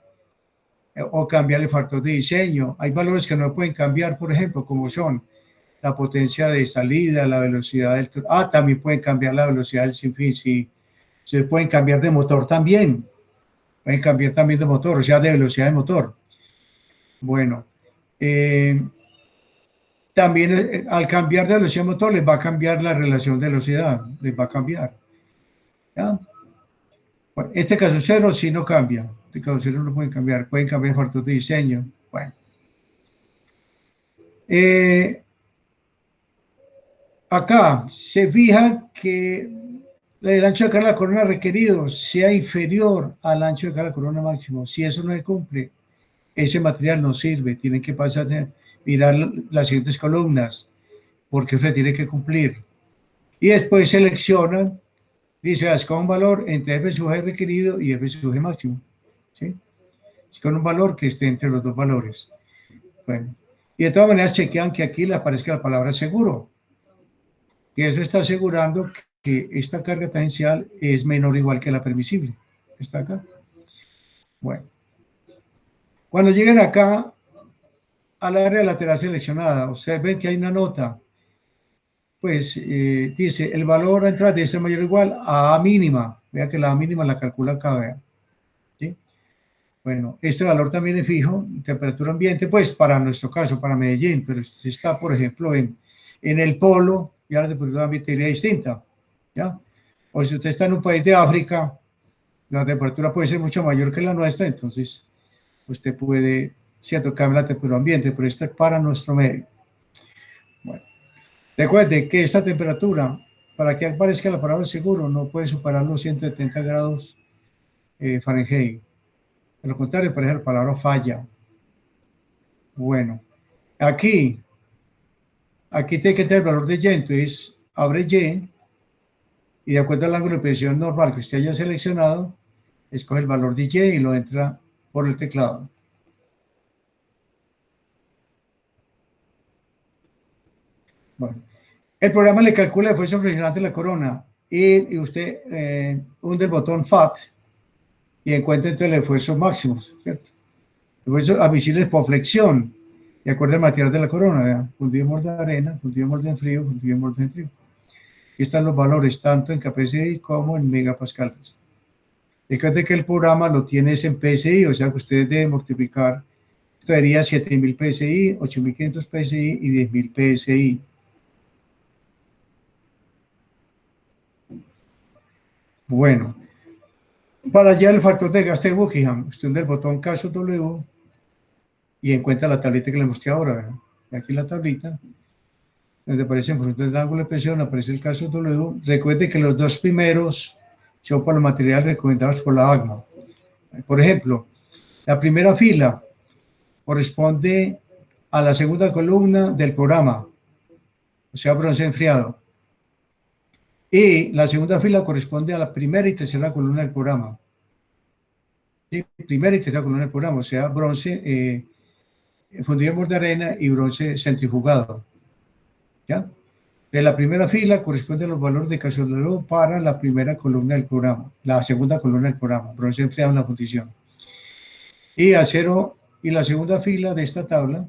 o cambiar el factor de diseño. Hay valores que no pueden cambiar, por ejemplo, como son la potencia de salida, la velocidad del... también pueden cambiar la velocidad del sinfín, sí. Se pueden cambiar de motor también. Pueden cambiar también de motor, o sea, de velocidad de motor. Bueno, también al cambiar de velocidad de motor les va a cambiar la relación de velocidad, les va a cambiar. ¿Ya? Bueno, este caso cero sí no cambia. Este caso cero no pueden cambiar el factor de diseño. Bueno. Acá se fija que el ancho de carga de la corona requerido sea inferior al ancho de carga de la corona máximo. Si eso no se cumple, ese material no sirve. Tienen que pasar a mirar las siguientes columnas, porque usted tiene que cumplir. Y después seleccionan, dice, con un valor entre F sub G requerido y F sub G máximo. ¿Sí? Con un valor que esté entre los dos valores. Bueno, y de todas maneras chequean que aquí le aparezca la palabra seguro. Y eso está asegurando que esta carga tangencial es menor o igual que la permisible. Está acá. Bueno. Cuando lleguen acá al área lateral seleccionada, observen que hay una nota. Pues dice, el valor a entrar debe ser mayor o igual a A mínima. Vea que la A mínima la calcula acá, vea. ¿Sí? Bueno, este valor también es fijo, temperatura ambiente, pues para nuestro caso, para Medellín, pero si está, por ejemplo, en el polo, ya la temperatura ambiente sería distinta, ¿ya? O si usted está en un país de África, la temperatura puede ser mucho mayor que la nuestra, entonces usted puede, cierto, cambiar la temperatura ambiente, pero esto es para nuestro medio. Bueno, recuerde que esta temperatura, para que aparezca la palabra seguro, no puede superar los 170 grados Fahrenheit. De lo contrario, por ejemplo, la palabra falla. Bueno, aquí tiene que tener el valor de Y, entonces abre y de acuerdo al ángulo de presión normal que usted haya seleccionado, escoge el valor de Y y lo entra por el teclado. Bueno, el programa le calcula el esfuerzo friccional de la corona y usted hunde el botón FAT y encuentra entonces el esfuerzo máximo, ¿cierto? El esfuerzo admisible por flexión, de acuerdo al material de la corona, ¿verdad? Fundido en molde de arena, fundido en molde en frío, fundido en molde en frío. Aquí están los valores tanto en kPSI como en megapascales. Recuerde que el programa lo tienes en PSI, o sea que ustedes deben multiplicar, esto sería 7000 PSI, 8500 PSI y 10000 PSI. Bueno, para hallar el factor de desgaste de Buckingham, usted hunde el botón caso W y encuentra la tablita que le mostré ahora, ¿verdad? Y aquí la tablita, donde aparecen por ejemplo el ángulo de presión, aparece el caso W. Recuerde que los dos primeros son por los materiales recomendados por la ACMA. Por ejemplo, la primera fila corresponde a la segunda columna del programa, o sea, bronce enfriado. Y la segunda fila corresponde a la primera y tercera columna del programa. ¿Sí? Primera y tercera columna del programa, o sea, bronce fundido en molde de arena y bronce centrifugado. ¿Ya? De la primera fila corresponden los valores de caso W para la primera columna del programa, la segunda columna del programa, bronce enfriado en la fundición. Y acero y la segunda fila de esta tabla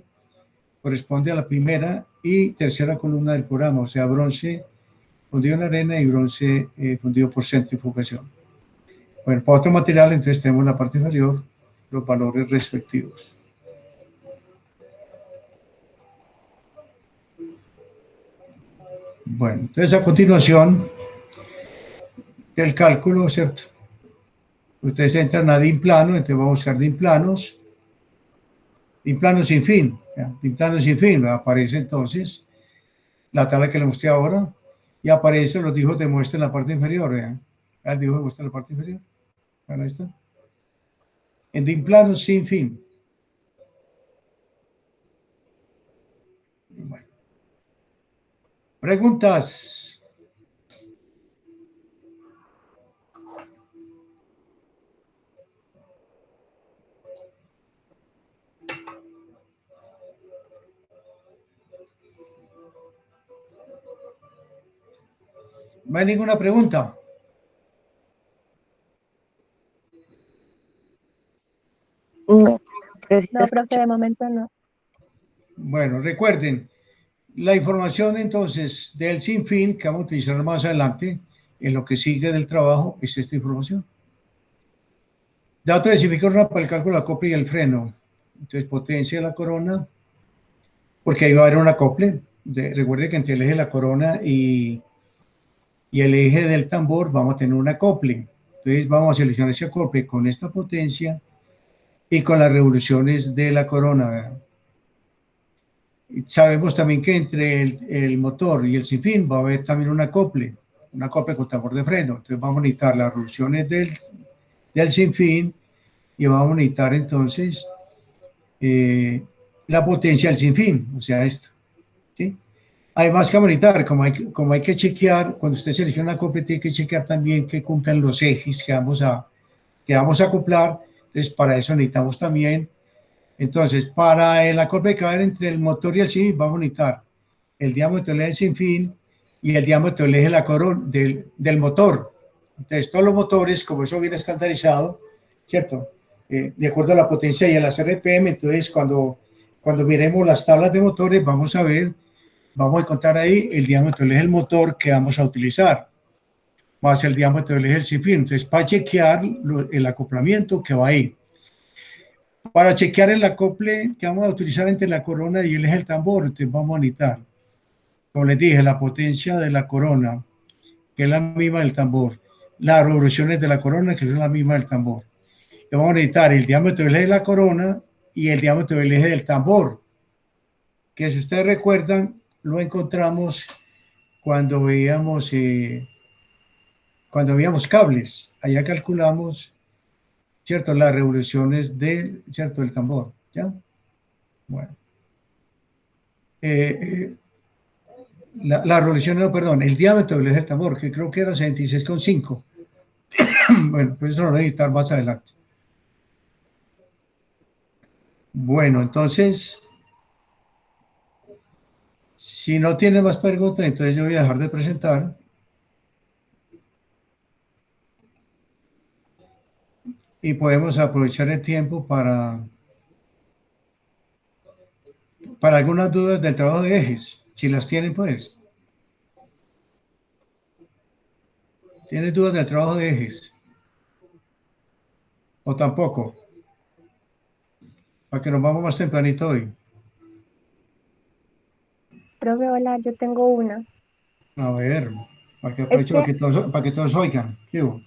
corresponde a la primera y tercera columna del programa, o sea, bronce fundido en arena y bronce fundido por centrifugación. Bueno, para otro material, entonces tenemos en la parte inferior los valores respectivos. Bueno, entonces a continuación del cálculo, ¿cierto? Ustedes entran a DIN plano, entonces vamos a buscar DIN planos sin fin, ¿ya? DIN plano sin fin, aparece entonces la tabla que le mostré ahora y aparece los dibujos de muestra en la parte inferior, ¿ya? El dibujo de muestra en la parte inferior, ahí está. En DIN plano sin fin. Bueno. Preguntas. ¿No hay ninguna pregunta? No, profe, de momento no. Bueno, recuerden, la información entonces del sinfín que vamos a utilizar más adelante en lo que sigue del trabajo es esta información. Dato de corona para el cálculo de la acople y el freno. Entonces, potencia de la corona, porque ahí va a haber un acople. Recuerde que entre el eje de la corona y el eje del tambor vamos a tener un acople. Entonces, vamos a seleccionar ese acople con esta potencia y con las revoluciones de la corona, ¿verdad? Sabemos también que entre el motor y el sinfín va a haber también un acople con tambor de freno. Entonces vamos a necesitar las revoluciones del sinfín y vamos a necesitar entonces la potencia del sinfín, o sea, esto. ¿Sí? Además que vamos a necesitar, como hay que chequear, cuando usted selecciona un acople, tiene que chequear también que cumplan los ejes que vamos a acoplar. Entonces para eso necesitamos también. Entonces, para el acople que va a haber entre el motor y el sinfín, vamos a necesitar el diámetro del eje del sinfín y el diámetro del eje de la corona, del motor. Entonces, todos los motores, como eso viene estandarizado, ¿cierto? De acuerdo a la potencia y a las RPM, entonces cuando miremos las tablas de motores, vamos a encontrar ahí el diámetro del eje del motor que vamos a utilizar, más el diámetro del eje del sinfín. Entonces, para chequear el acoplamiento que va ahí. Para chequear el acople que vamos a utilizar entre la corona y el eje del tambor, entonces vamos a necesitar, como les dije, la potencia de la corona, que es la misma del tambor, las revoluciones de la corona, que son la misma del tambor. Y vamos a necesitar el diámetro del eje de la corona y el diámetro del eje del tambor, que si ustedes recuerdan, lo encontramos cuando veíamos cables. Allá calculamos, ¿cierto?, las revoluciones del, ¿cierto?, del tambor, ¿ya? Bueno. La revolución, no, perdón, el diámetro del eje del tambor, que creo que era 66,5. Bueno, pues eso lo voy a necesitar más adelante. Bueno, entonces, si no tiene más preguntas, entonces yo voy a dejar de presentar y podemos aprovechar el tiempo para algunas dudas del trabajo de ejes, si las tienen, pues. ¿Tienes dudas del trabajo de ejes? ¿O tampoco? Para que nos vamos más tempranito hoy. Profe, hola, yo tengo una. A ver, para que Es aproveche que, para que todos oigan. ¿Qué hubo?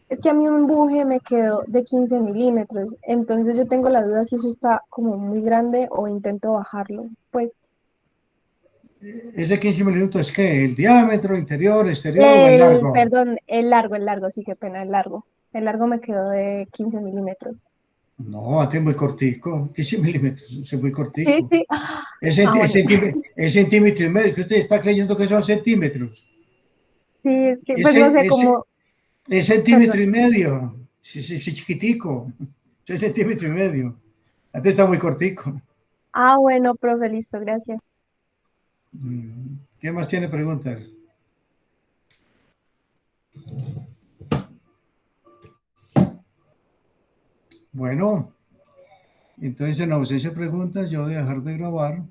es que a mí un empuje me quedó de 15 milímetros, entonces yo tengo la duda si eso está como muy grande o intento bajarlo. Pues ¿Ese 15 milímetros es qué? ¿El diámetro, interior, exterior o el largo? perdón, el largo, sí, qué pena, el largo. El largo me quedó de 15 milímetros. No, antes es muy cortico. 15 milímetros, es muy Sí, cortico. sí. Ah, bueno. Es centímetro y medio, que usted está creyendo que son centímetros. Sí, es que, pues no sé Ese, cómo, es centímetro perdón. y medio. Sí, sí, sí, chiquitico. Es centímetro y medio. Antes está muy cortico. Ah, bueno, profe, listo, gracias. ¿Quién más tiene preguntas? Bueno, entonces en ausencia de preguntas, yo voy a dejar de grabar.